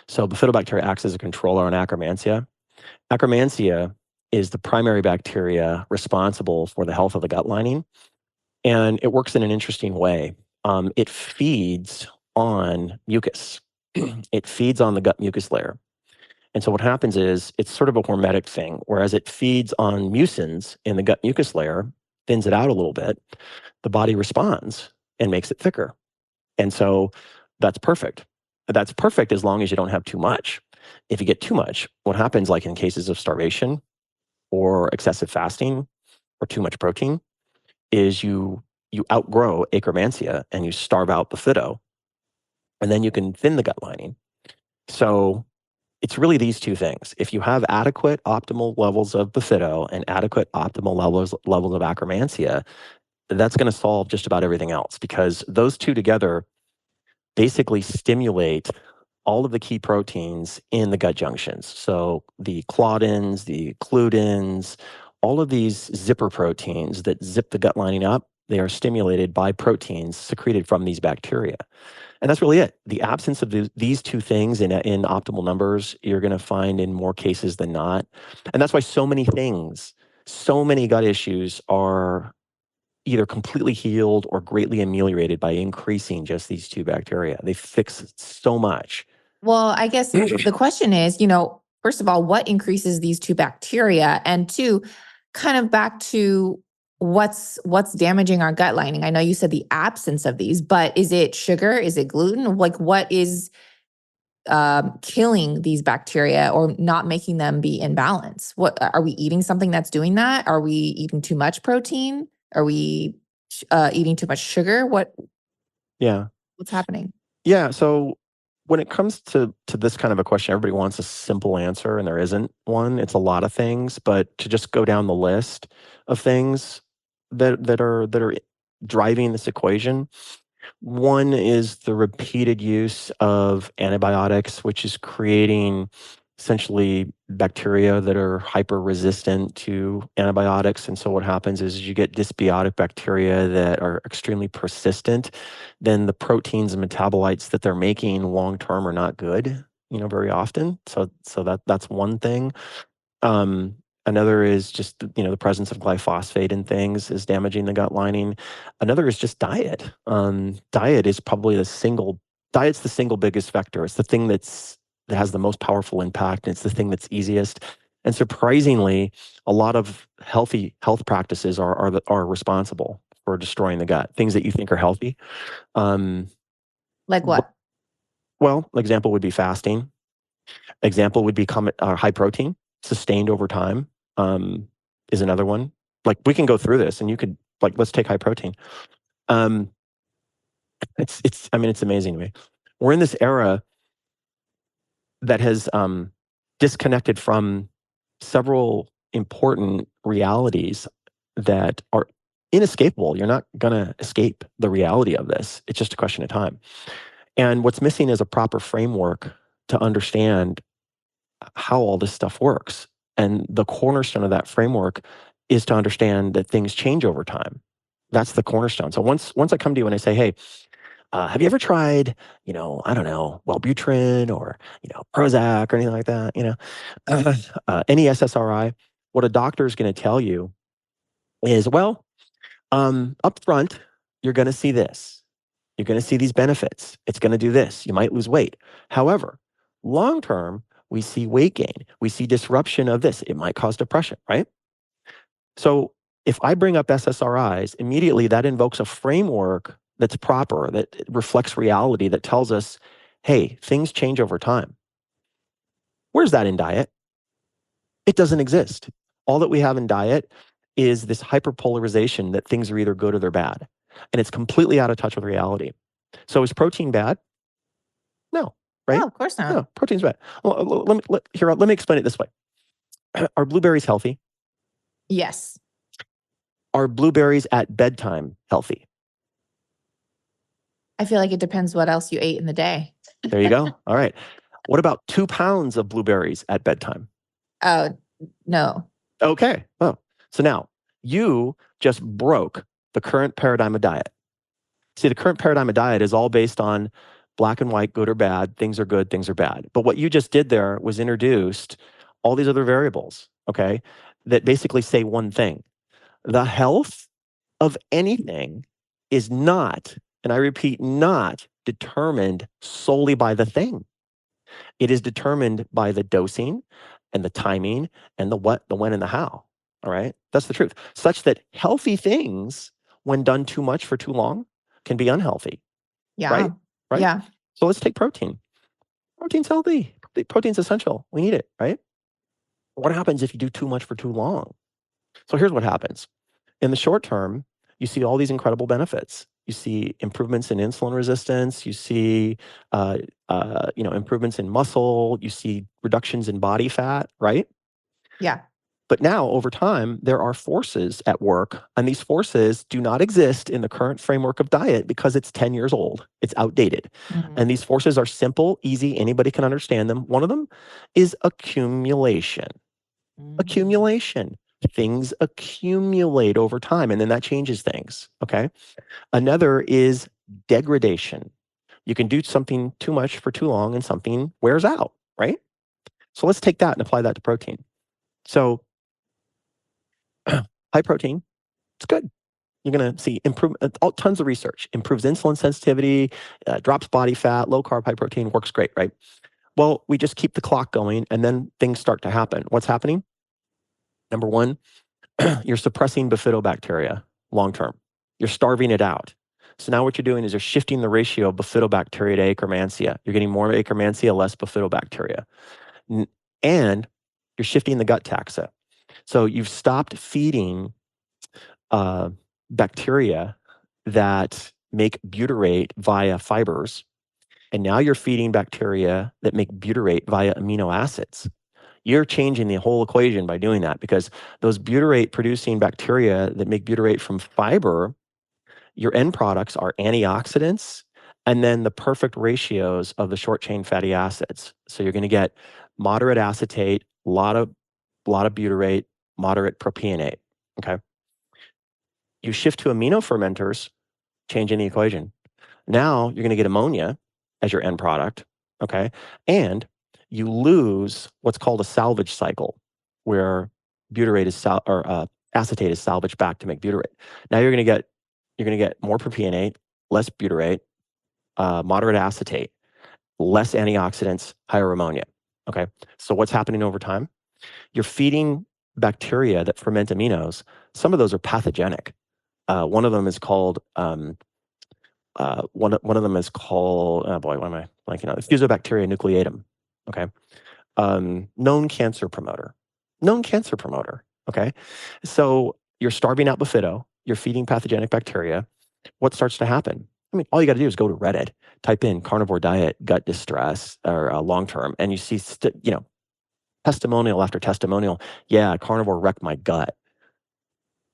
So bifidobacteria acts as a controller on Akkermansia. Akkermansia is the primary bacteria responsible for the health of the gut lining, and it works in an interesting way. It feeds on mucus. It feeds on the gut mucus layer. And so what happens is it's sort of a hormetic thing, whereas it feeds on mucins in the gut mucus layer, thins it out a little bit, the body responds and makes it thicker. And so that's perfect. That's perfect as long as you don't have too much. If you get too much, what happens, like in cases of starvation or excessive fasting or too much protein, is you outgrow Akkermansia and you starve out the bifido, and then you can thin the gut lining. So it's really these two things. If you have adequate optimal levels of bifido and adequate optimal levels of Akkermansia, that's going to solve just about everything else, because those two together basically stimulate all of the key proteins in the gut junctions. So the claudins, the glutins, all of these zipper proteins that zip the gut lining up, they are stimulated by proteins secreted from these bacteria. And that's really it. The absence of these two things in optimal numbers, you're going to find in more cases than not. And that's why so many things, so many gut issues are either completely healed or greatly ameliorated by increasing just these two bacteria. They fix so much. Well, I guess the question is, first of all, what increases these two bacteria? And two, kind of back to what's damaging our gut lining. I know you said the absence of these, but is it sugar? Is it gluten? Like what is killing these bacteria or not making them be in balance? What are we eating something that's doing that? Are we eating too much protein? Are we eating too much sugar? Yeah. What's happening? Yeah. So when it comes to this kind of a question, everybody wants a simple answer, and there isn't one. It's a lot of things, but to just go down the list of things that are driving this equation. One is the repeated use of antibiotics, which is creating essentially bacteria that are hyper resistant to antibiotics. And so what happens is you get dysbiotic bacteria that are extremely persistent. Then the proteins and metabolites that they're making long term are not good, very often. So that's one thing. Um, Another is just the presence of glyphosate in things is damaging the gut lining. Another is just diet. Diet is probably diet's the single biggest vector. It's the thing that has the most powerful impact, and it's the thing that's easiest. And surprisingly, a lot of healthy health practices are responsible for destroying the gut. Things that you think are healthy. Um, Like wh- what? well, example would be fasting. Example would be high protein, sustained over time, is another one. Like we can go through this, and you could let's take high protein. Um, I mean, it's amazing to me. We're in this era that has disconnected from several important realities that are inescapable. You're not gonna escape the reality of this. It's just a question of time. And what's missing is a proper framework to understand how all this stuff works. And the cornerstone of that framework is to understand that things change over time. That's the cornerstone. So once I come to you and I say, hey, have you ever tried, I don't know, Wellbutrin or, Prozac or anything like that, any SSRI? What a doctor is going to tell you is, well, up front, you're going to see this. You're going to see these benefits. It's going to do this. You might lose weight. However, long term, we see weight gain. We see disruption of this. It might cause depression, right? So if I bring up SSRIs, immediately that invokes a framework that's proper, that reflects reality, that tells us, hey, things change over time. Where's that in diet? It doesn't exist. All that we have in diet is this hyperpolarization that things are either good or they're bad. And it's completely out of touch with reality. So is protein bad? No, No, right? of course not. No, protein's bad. Well, let me explain it this way. Are blueberries healthy? Yes. Are blueberries at bedtime healthy? I feel like it depends what else you ate in the day. There you go. All right. What about 2 pounds of blueberries at bedtime? Oh, no. Okay. Oh, so now you just broke the current paradigm of diet. See, the current paradigm of diet is all based on black and white, good or bad, things are good, things are bad. But what you just did there was introduced all these other variables, okay, that basically say one thing. The health of anything is not, and I repeat, not determined solely by the thing. It is determined by the dosing and the timing and the what, the when, and the how. All right. That's the truth. Such that healthy things, when done too much for too long, can be unhealthy. Yeah. Right? Right? Yeah. So let's take protein. Protein's healthy. Protein's essential. We need it, right? What happens if you do too much for too long? So here's what happens. In the short term, you see all these incredible benefits. You see improvements in insulin resistance. You see, improvements in muscle. You see reductions in body fat, right? Yeah. But now, over time, there are forces at work, and these forces do not exist in the current framework of diet because it's 10 years old. It's outdated. And Mhm. these forces are simple, easy, anybody can understand them. One of them is accumulation. Mhm. Accumulation. Things accumulate over time, and then that changes things. Okay. Another is degradation. You can do something too much for too long, and something wears out, right? So let's take that and apply that to protein. So high protein, it's good. You're going to see tons of research. Improves insulin sensitivity, drops body fat, low carb, high protein, works great, right? Well, we just keep the clock going, and then things start to happen. What's happening? Number one, you're suppressing bifidobacteria long term. You're starving it out. So now what you're doing is you're shifting the ratio of bifidobacteria to Akkermansia. You're getting more Akkermansia, less bifidobacteria. And you're shifting the gut taxa. So you've stopped feeding uh, bacteria that make butyrate via fibers, and now you're feeding bacteria that make butyrate via amino acids. You're changing the whole equation by doing that, because those butyrate producing bacteria that make butyrate from fiber, your end products are antioxidants and then the perfect ratios of the short chain fatty acids. So you're going to get moderate acetate, a lot of butyrate, moderate propionate. Okay. You shift to amino fermenters, changing the equation. Now you're going to get ammonia as your end product, okay? And you lose what's called a salvage cycle, where butyrate is acetate is salvaged back to make butyrate. Now you're going to get more propionate, less butyrate, moderate acetate, less antioxidants, higher ammonia. Okay, so what's happening over time? You're feeding bacteria that ferment aminos. Some of those are pathogenic. One of them is called one of them is called, oh boy, what am I blanking on? Fusobacteria nucleatum. Okay. Known cancer promoter. Known cancer promoter. Okay. So you're starving out bifido, you're feeding pathogenic bacteria. What starts to happen? I mean, all you got to do is go to Reddit, type in carnivore diet, gut distress, or long term, and you see, testimonial after testimonial. Yeah, carnivore wrecked my gut.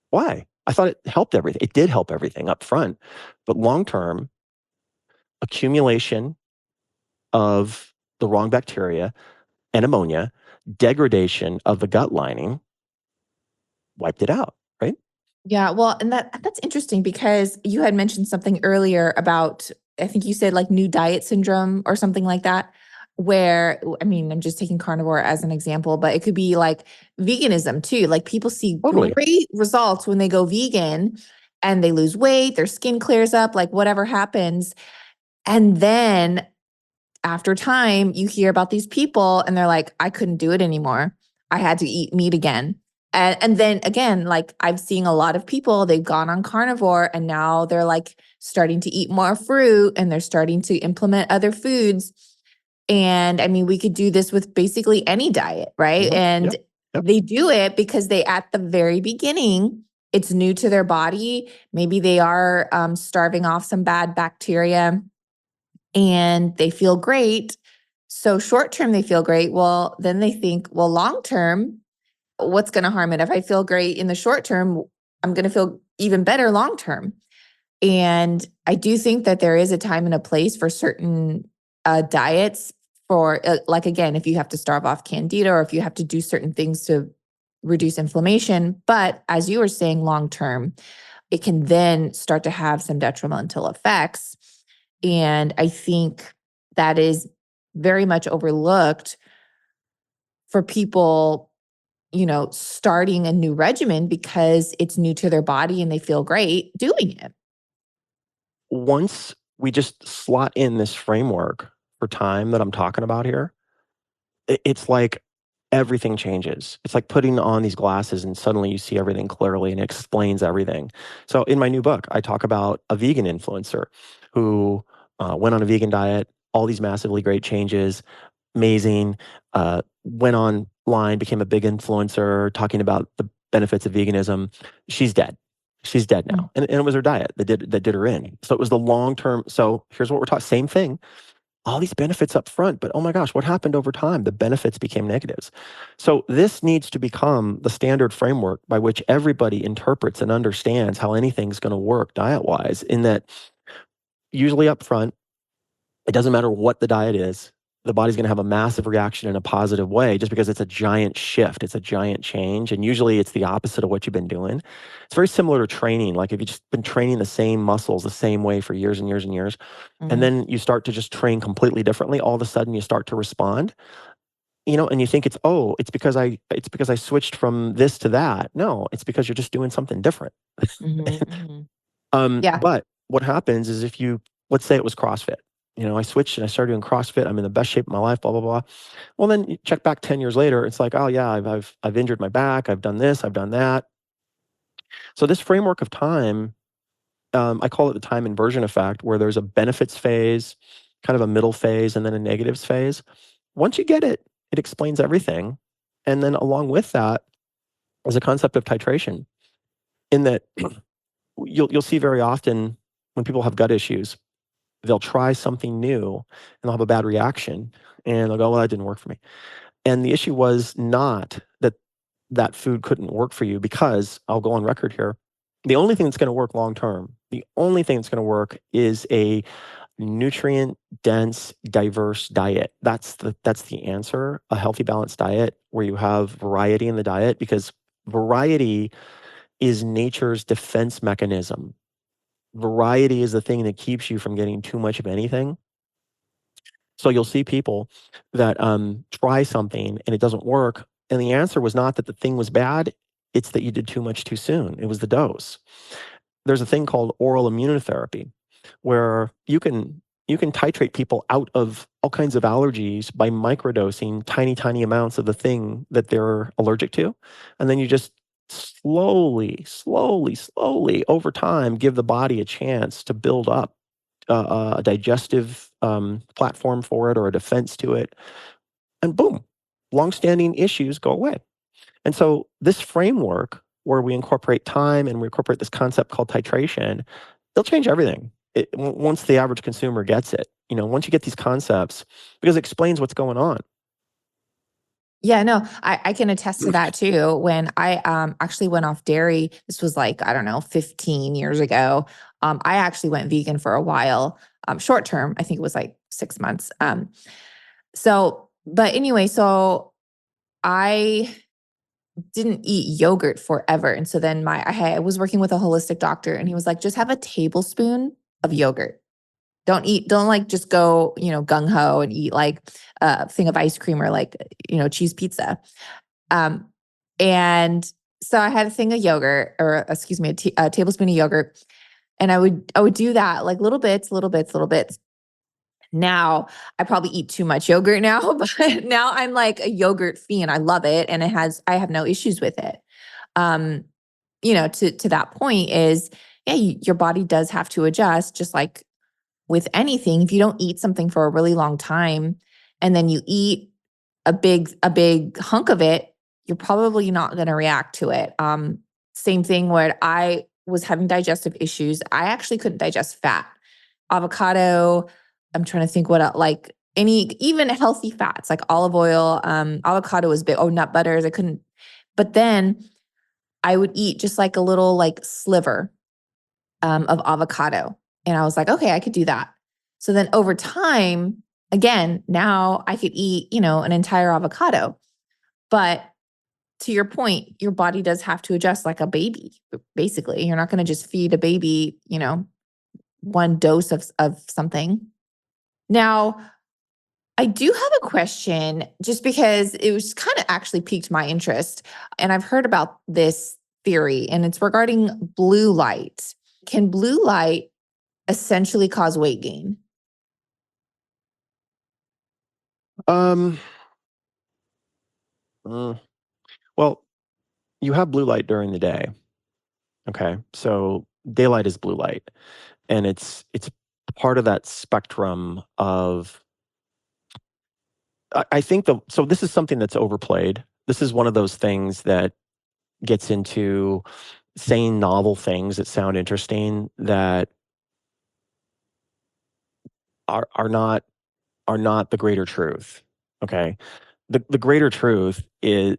Why? I thought it helped everything. It did help everything up front, but long term, accumulation of the wrong bacteria and ammonia, degradation of the gut lining, wiped it out, right? Yeah, well, and that's interesting because you had mentioned something earlier about, I think you said like new diet syndrome or something like that, where, I mean, I'm just taking carnivore as an example, but it could be like veganism too. Like people see Totally. great results when they go vegan, and they lose weight, their skin clears up, like whatever happens. And then after time, you hear about these people and they're like, I couldn't do it anymore. I had to eat meat again. And then again, like I've seen a lot of people, they've gone on carnivore and now they're like starting to eat more fruit and they're starting to implement other foods. And I mean, we could do this with basically any diet, right? Mhm. And Yep. Yep. they do it because they, at the very beginning, it's new to their body. Maybe they are starving off some bad bacteria and they feel great. So short term, they feel great. Well, then they think, well, long term, what's going to harm it? If I feel great in the short term, I'm going to feel even better long term. And I do think that there is a time and a place for certain diets for, like, again, if you have to starve off candida or if you have to do certain things to reduce inflammation. But as you were saying, long term, it can then start to have some detrimental effects. And I think that is very much overlooked for people, starting a new regimen because it's new to their body and they feel great doing it. Once we just slot in this framework for time that I'm talking about here, it's like everything changes. It's like putting on these glasses and suddenly you see everything clearly and it explains everything. So in my new book, I talk about a vegan influencer who went on a vegan diet, all these massively great changes, amazing, went online, became a big influencer, talking about the benefits of veganism. She's dead. She's dead Mm, now. And it was her diet that did her in. So it was the long term. So here's what we're talking, same thing, all these benefits up front, but oh my gosh, what happened over time? The benefits became negatives. So this needs to become the standard framework by which everybody interprets and understands how anything's going to work diet wise, in that usually up front, it doesn't matter what the diet is, the body's going to have a massive reaction in a positive way just because it's a giant shift, it's a giant change. And usually it's the opposite of what you've been doing. It's very similar to training. Like if you've just been training the same muscles the same way for years and years and years, and mhm, then you start to just train completely differently, all of a sudden you start to respond, and you think it's because I switched from this to that. No, it's because you're just doing something different. mhm, mhm. Yeah. But what happens is, if you, let's say it was CrossFit, I switched and I started doing CrossFit. I'm in the best shape of my life, blah, blah, blah. Well, then you check back 10 years later, it's like, oh yeah, I've injured my back. I've done this, I've done that. So this framework of time, I call it the time inversion effect, where there's a benefits phase, kind of a middle phase, and then a negatives phase. Once you get it, it explains everything. And then along with that is a concept of titration, in that you'll see very often when people have gut issues, they'll try something new and they'll have a bad reaction and they'll go, well, that didn't work for me. And the issue was not that that food couldn't work for you, because I'll go on record here. The only thing that's going to work long term, the only thing that's going to work is a nutrient dense, diverse diet. That's the answer. A healthy, balanced diet where you have variety in the diet, because variety is nature's defense mechanism. Variety is the thing that keeps you from getting too much of anything. So you'll see people that try something and it doesn't work. And the answer was not that the thing was bad, it's that you did too much too soon. It was the dose. There's a thing called oral immunotherapy, where you can titrate people out of all kinds of allergies by microdosing tiny, tiny amounts of the thing that they're allergic to. And then you just slowly, slowly, slowly over time give the body a chance to build up a digestive platform for it, or a defense to it. And boom, longstanding issues go away. And so this framework, where we incorporate time and we incorporate this concept called titration, it'll change everything. Once the average consumer gets it, once you get these concepts, because it explains what's going on. Yeah, no, I can attest to that too. When I actually went off dairy, this was like, I don't know, 15 years ago. I actually went vegan for a while, short term. I think it was like 6 months. But anyway, so I didn't eat yogurt forever. And so then I was working with a holistic doctor and he was like, just have a tablespoon of yogurt. Don't like just go, gung ho and eat like a thing of ice cream or like, cheese pizza. Um, and So I had a thing of yogurt, or excuse me, a tablespoon of yogurt, and I would do that like little bits, little bits, little bits. Now I probably eat too much yogurt now, but now I'm like a yogurt fiend. I love it, and I have no issues with it. Um, to that point is, yeah, your body does have to adjust, just like with anything. If you don't eat something for a really long time, and then you eat a big hunk of it, you're probably not going to react to it. Same thing where I was having digestive issues. I actually couldn't digest fat. Avocado, I'm trying to think what else, like any even healthy fats like olive oil, avocado was big. Oh, nut butters, I couldn't. But then I would eat just like a little like sliver of avocado. And I was like, okay, I could do that. So then over time, again, now I could eat, an entire avocado. But to your point, your body does have to adjust like a baby, basically. You're not going to just feed a baby, one dose of something. Now, I do have a question just because it was kind of actually piqued my interest. And I've heard about this theory, and it's regarding blue light. Can blue light essentially cause weight gain? Um, mm, well, you have blue light during the day. Okay, so daylight is blue light, and it's part of that spectrum of. I think so. This is something that's overplayed. This is one of those things that gets into saying novel things that sound interesting that are not the greater truth. Okay, the greater truth is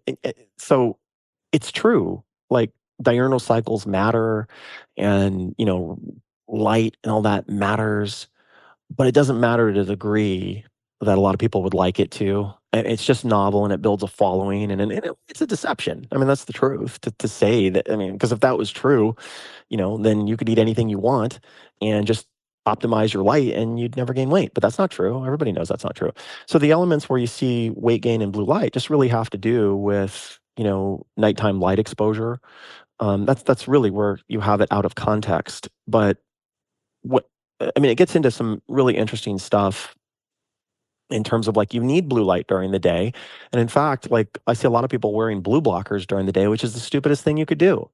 so it's true. Like diurnal cycles matter, and light and all that matters, but it doesn't matter to the degree that a lot of people would like it to. And it's just novel and it builds a following, it's a deception. I mean, that's the truth to say that. I mean, because if that was true, then you could eat anything you want and just optimize your light and you'd never gain weight. But that's not true. Everybody knows that's not true. So the elements where you see weight gain in blue light just really have to do with, nighttime light exposure. That's really where you have it out of context. But what I mean, it gets into some really interesting stuff in terms of like you need blue light during the day. And in fact, like I see a lot of people wearing blue blockers during the day, which is the stupidest thing you could do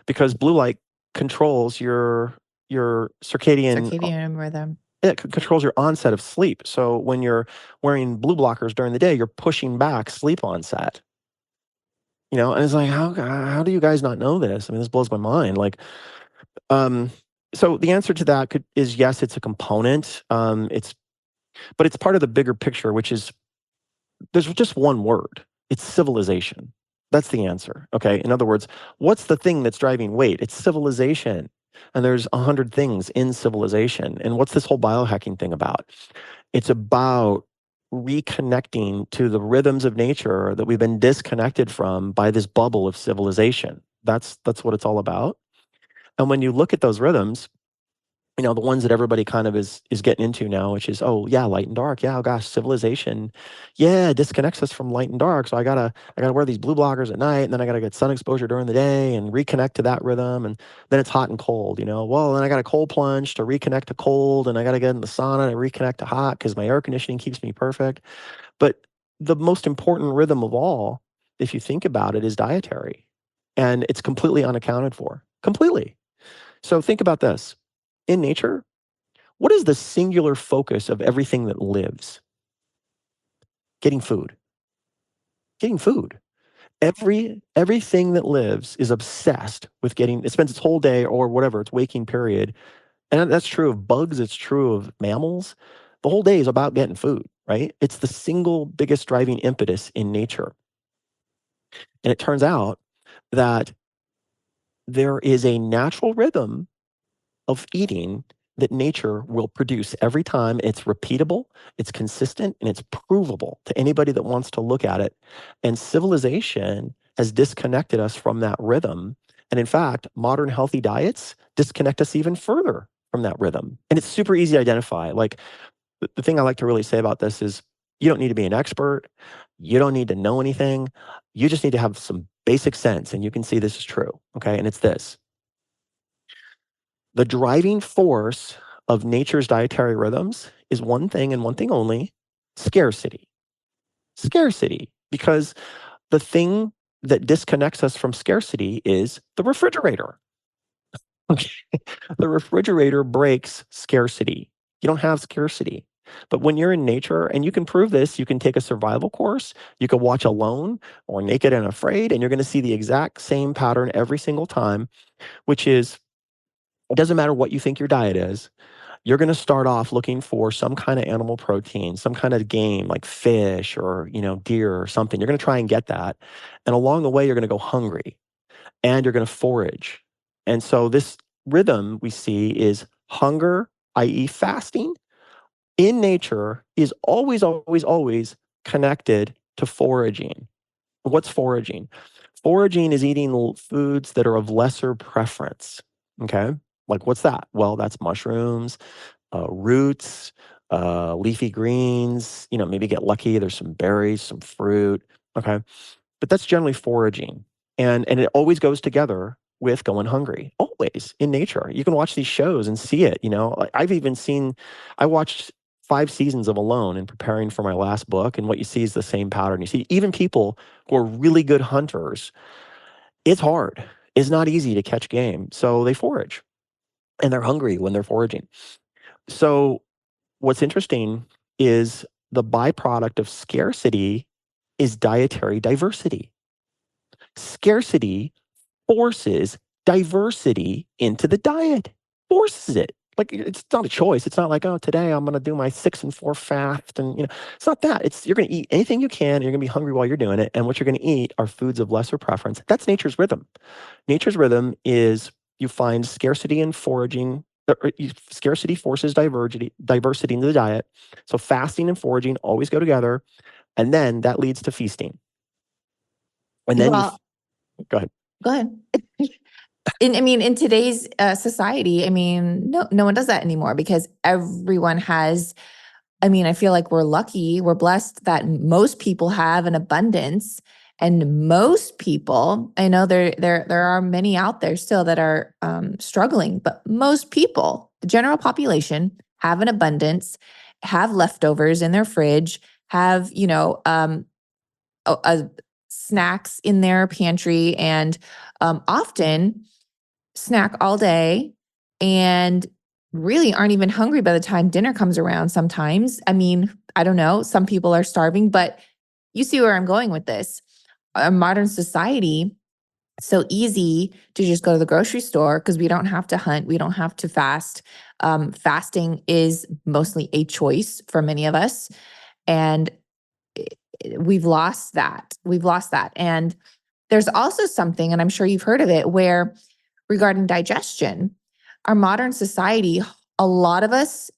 because blue light controls your circadian Circadian rhythm. it controls your onset of sleep. So when you're wearing blue blockers during the day, you're pushing back sleep onset. And it's like how do you guys not know this? I mean, this blows my mind. Like um so the answer to that is yes, it's a component. But it's part of the bigger picture, which is there's just one word. It's civilization. That's the answer. Okay. In other words, what's the thing that's driving weight? It's civilization. And there's 100 things in civilization. And what's this whole biohacking thing about? It's about reconnecting to the rhythms of nature that we've been disconnected from by this bubble of civilization. That's what it's all about. And when you look at those rhythms, the ones that everybody kind of is getting into now, which is, oh yeah, light and dark. Yeah, oh gosh, civilization. Yeah, it disconnects us from light and dark. So I gotta wear these blue blockers at night, and then I gotta get sun exposure during the day and reconnect to that rhythm. And then it's hot and cold. Well, then I got a cold plunge to reconnect to cold, and I gotta get in the sauna to reconnect to hot because my air conditioning keeps me perfect. But the most important rhythm of all, if you think about it, is dietary. And it's completely unaccounted for. Completely. So think about this. In nature, what is the singular focus of everything that lives? Getting food. Getting food. Everything that lives is obsessed with getting. It spends its whole day or whatever its waking period, and that's true of bugs. It's true of mammals. The whole day is about getting food, right? It's the single biggest driving impetus in nature. And it turns out that there is a natural rhythm of eating that nature will produce every time. It's repeatable, it's consistent, and it's provable to anybody that wants to look at it. And civilization has disconnected us from that rhythm. And in fact, modern healthy diets disconnect us even further from that rhythm. And it's super easy to identify. Like the thing I like to really say about this is you don't need to be an expert. You don't need to know anything. You just need to have some basic sense, and you can see this is true. Okay. And it's this: the driving force of nature's dietary rhythms is one thing and one thing only: scarcity. Scarcity. Because the thing that disconnects us from scarcity is the refrigerator. Okay. The refrigerator breaks scarcity. You don't have scarcity. But when you're in nature, and you can prove this, you can take a survival course, you can watch Alone or Naked and Afraid, and you're going to see the exact same pattern every single time, which is it doesn't matter what you think your diet is. You're going to start off looking for some kind of animal protein, some kind of game like fish or, deer or something. You're going to try and get that. And along the way, you're going to go hungry and you're going to forage. And so this rhythm we see is hunger, i.e., fasting, in nature is always, always, always connected to foraging. What's foraging? Foraging is eating foods that are of lesser preference. Okay. Like what's that? Well, that's mushrooms, roots, leafy greens, maybe get lucky. There's some berries, some fruit. Okay. But that's generally foraging. And it always goes together with going hungry, always in nature. You can watch these shows and see it. I watched 5 seasons of Alone in preparing for my last book. And what you see is the same pattern. You see, even people who are really good hunters, it's hard. It's not easy to catch game. So they forage and they're hungry when they're foraging. So what's interesting is the byproduct of scarcity is dietary diversity. Scarcity forces diversity into the diet, forces it. Like it's not a choice. It's not like, oh, today I'm going to do my 6 and 4 fast. And, it's not that. It's you're going to eat anything you can. You're going to be hungry while you're doing it. And what you're going to eat are foods of lesser preference. That's nature's rhythm. Nature's rhythm is you find scarcity in foraging. Scarcity forces diversity into the diet. So fasting and foraging always go together. And then that leads to feasting. And then Well, go ahead. go ahead. In today's society, no one does that anymore because everyone has. I feel like we're lucky, we're blessed that most people have an abundance, and most people, I know there are many out there still that are struggling, but most people, the general population, have an abundance, have leftovers in their fridge, have snacks in their pantry, and often snack all day and really aren't even hungry by the time dinner comes around sometimes. I don't know. Some people are starving, but you see where I'm going with this. A modern society, so easy to just go to the grocery store because we don't have to hunt, we don't have to fast. Fasting is mostly a choice for many of us. And we've lost that. We've lost that. And there's also something, and I'm sure you've heard of it, where regarding digestion, our modern society, a lot of us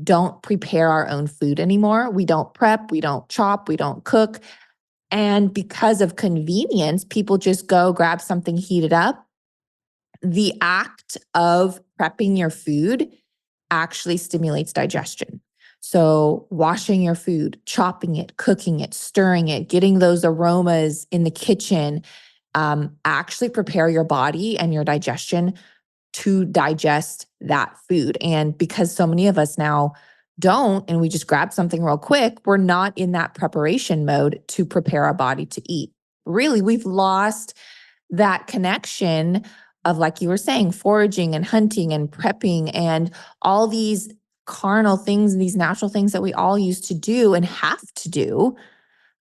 don't prepare our own food anymore. We don't prep, we don't chop, we don't cook. And because of convenience, people just go grab something, heat it up. The act of prepping your food actually stimulates digestion. So, washing your food, chopping it, cooking it, stirring it, getting those aromas in the kitchen, actually prepare your body and your digestion to digest that food. And because so many of us now don't, and we just grab something real quick, we're not in that preparation mode to prepare our body to eat. Really, we've lost that connection of, like you were saying, foraging and hunting and prepping and all these carnal things and these natural things that we all used to do and have to do.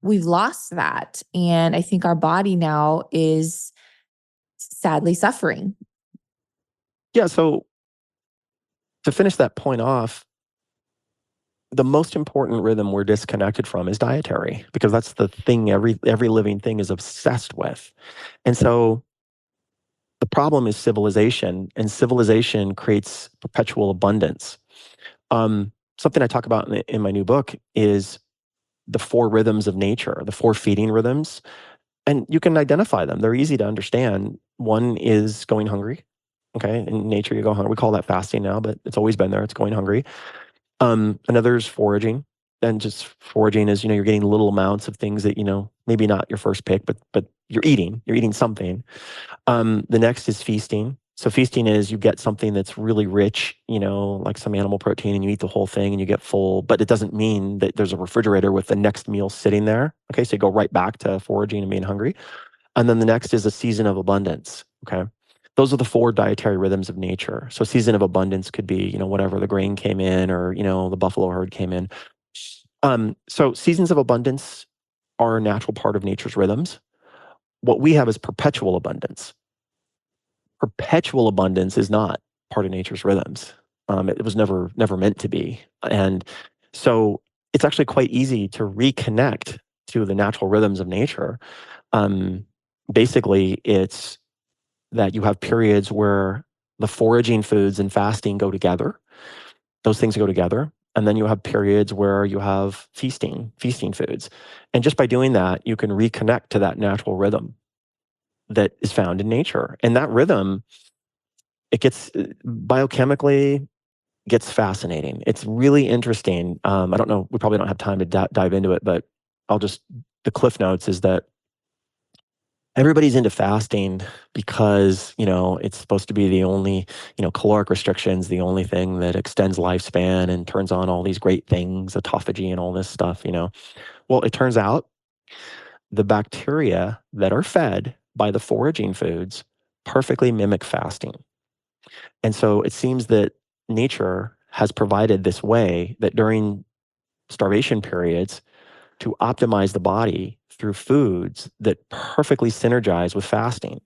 We've lost that. And I think our body now is sadly suffering. Yeah. So to finish that point off, the most important rhythm we're disconnected from is dietary, because that's the thing every living thing is obsessed with. And so the problem is civilization, and civilization creates perpetual abundance. Something I talk about in my new book is the 4 rhythms of nature, the 4 feeding rhythms, and you can identify them. They're easy to understand. One is going hungry. Okay, in nature you go hungry. We call that fasting now, but it's always been there. It's going hungry. Another is foraging. and just foraging is, you're getting little amounts of things that, maybe not your first pick, but you're eating something. The next is feasting. So feasting is you get something that's really rich, like some animal protein, and you eat the whole thing and you get full, but it doesn't mean that there's a refrigerator with the next meal sitting there. Okay, so you go right back to foraging and being hungry. And then the next is a season of abundance. Okay. Those are the 4 dietary rhythms of nature. So season of abundance could be, whatever the grain came in, or, the buffalo herd came in. So seasons of abundance are a natural part of nature's rhythms. What we have is perpetual abundance. Perpetual abundance is not part of nature's rhythms. It was never meant to be. And so it's actually quite easy to reconnect to the natural rhythms of nature. Basically, it's that you have periods where the foraging foods and fasting go together. Those things go together. And then you have periods where you have feasting foods. And just by doing that, you can reconnect to that natural rhythm that is found in nature. And that rhythm, it gets biochemically gets fascinating. It's really interesting. I don't know, we probably don't have time to dive into it, but the cliff notes is that everybody's into fasting because, it's supposed to be the only, caloric restrictions, the only thing that extends lifespan and turns on all these great things, autophagy and all this stuff, Well, it turns out the bacteria that are fed by the foraging foods perfectly mimic fasting. And so it seems that nature has provided this way that during starvation periods, to optimize the body through foods that perfectly synergize with fasting.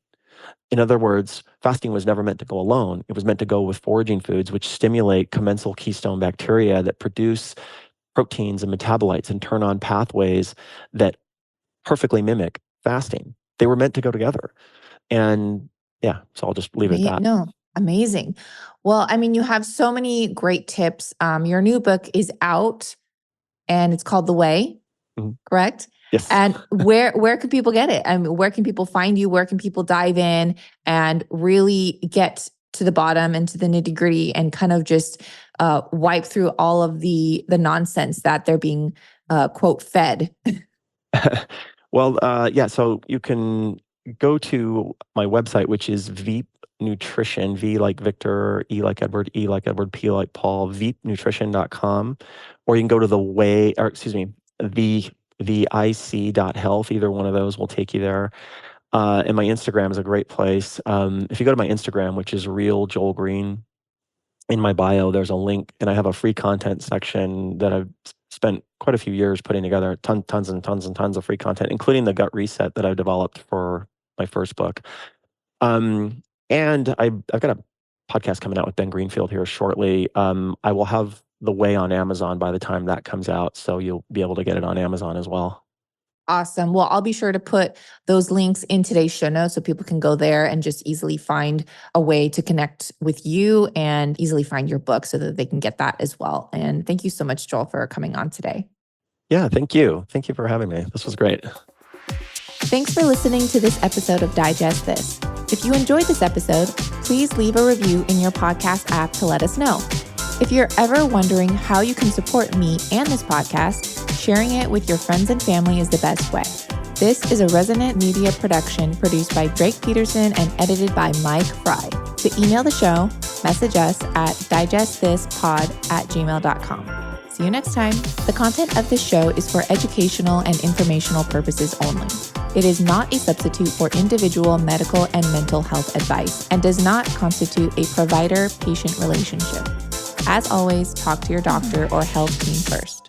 In other words, fasting was never meant to go alone. It was meant to go with foraging foods, which stimulate commensal keystone bacteria that produce proteins and metabolites and turn on pathways that perfectly mimic fasting. They were meant to go together. And yeah, so I'll just leave it at that. No, amazing. Well, I mean, you have so many great tips. Your new book is out and it's called The Way, correct? Yes. And where can people get it? I mean, where can people find you? Where can people dive in and really get to the bottom and to the nitty-gritty and kind of just wipe through all of the nonsense that they're being quote fed? Well, yeah, so you can go to my website, which is Veep Nutrition, V like Victor, E like Edward, E like Edward, P like Paul, veepnutrition.com, or you can go to the ic.health. Either one of those will take you there. And my Instagram is a great place. If you go to my Instagram, which is Real Joel Greene, in my bio, there's a link, and I have a free content section that I've spent quite a few years putting together, tons and tons and tons of free content, including the gut reset that I've developed for my first book. And I've got a podcast coming out with Ben Greenfield here shortly. I will have The Way on Amazon by the time that comes out, so you'll be able to get it on Amazon as well. Awesome. Well, I'll be sure to put those links in today's show notes so people can go there and just easily find a way to connect with you and easily find your book so that they can get that as well. And thank you so much, Joel, for coming on today. Yeah, thank you. Thank you for having me. This was great. Thanks for listening to this episode of Digest This. If you enjoyed this episode, please leave a review in your podcast app to let us know. If you're ever wondering how you can support me and this podcast, sharing it with your friends and family is the best way. This is a Resonant Media production produced by Drake Peterson and edited by Mike Fry. To email the show, message us at digestthispod@gmail.com. See you next time. The content of this show is for educational and informational purposes only. It is not a substitute for individual medical and mental health advice and does not constitute a provider-patient relationship. As always, talk to your doctor or health team first.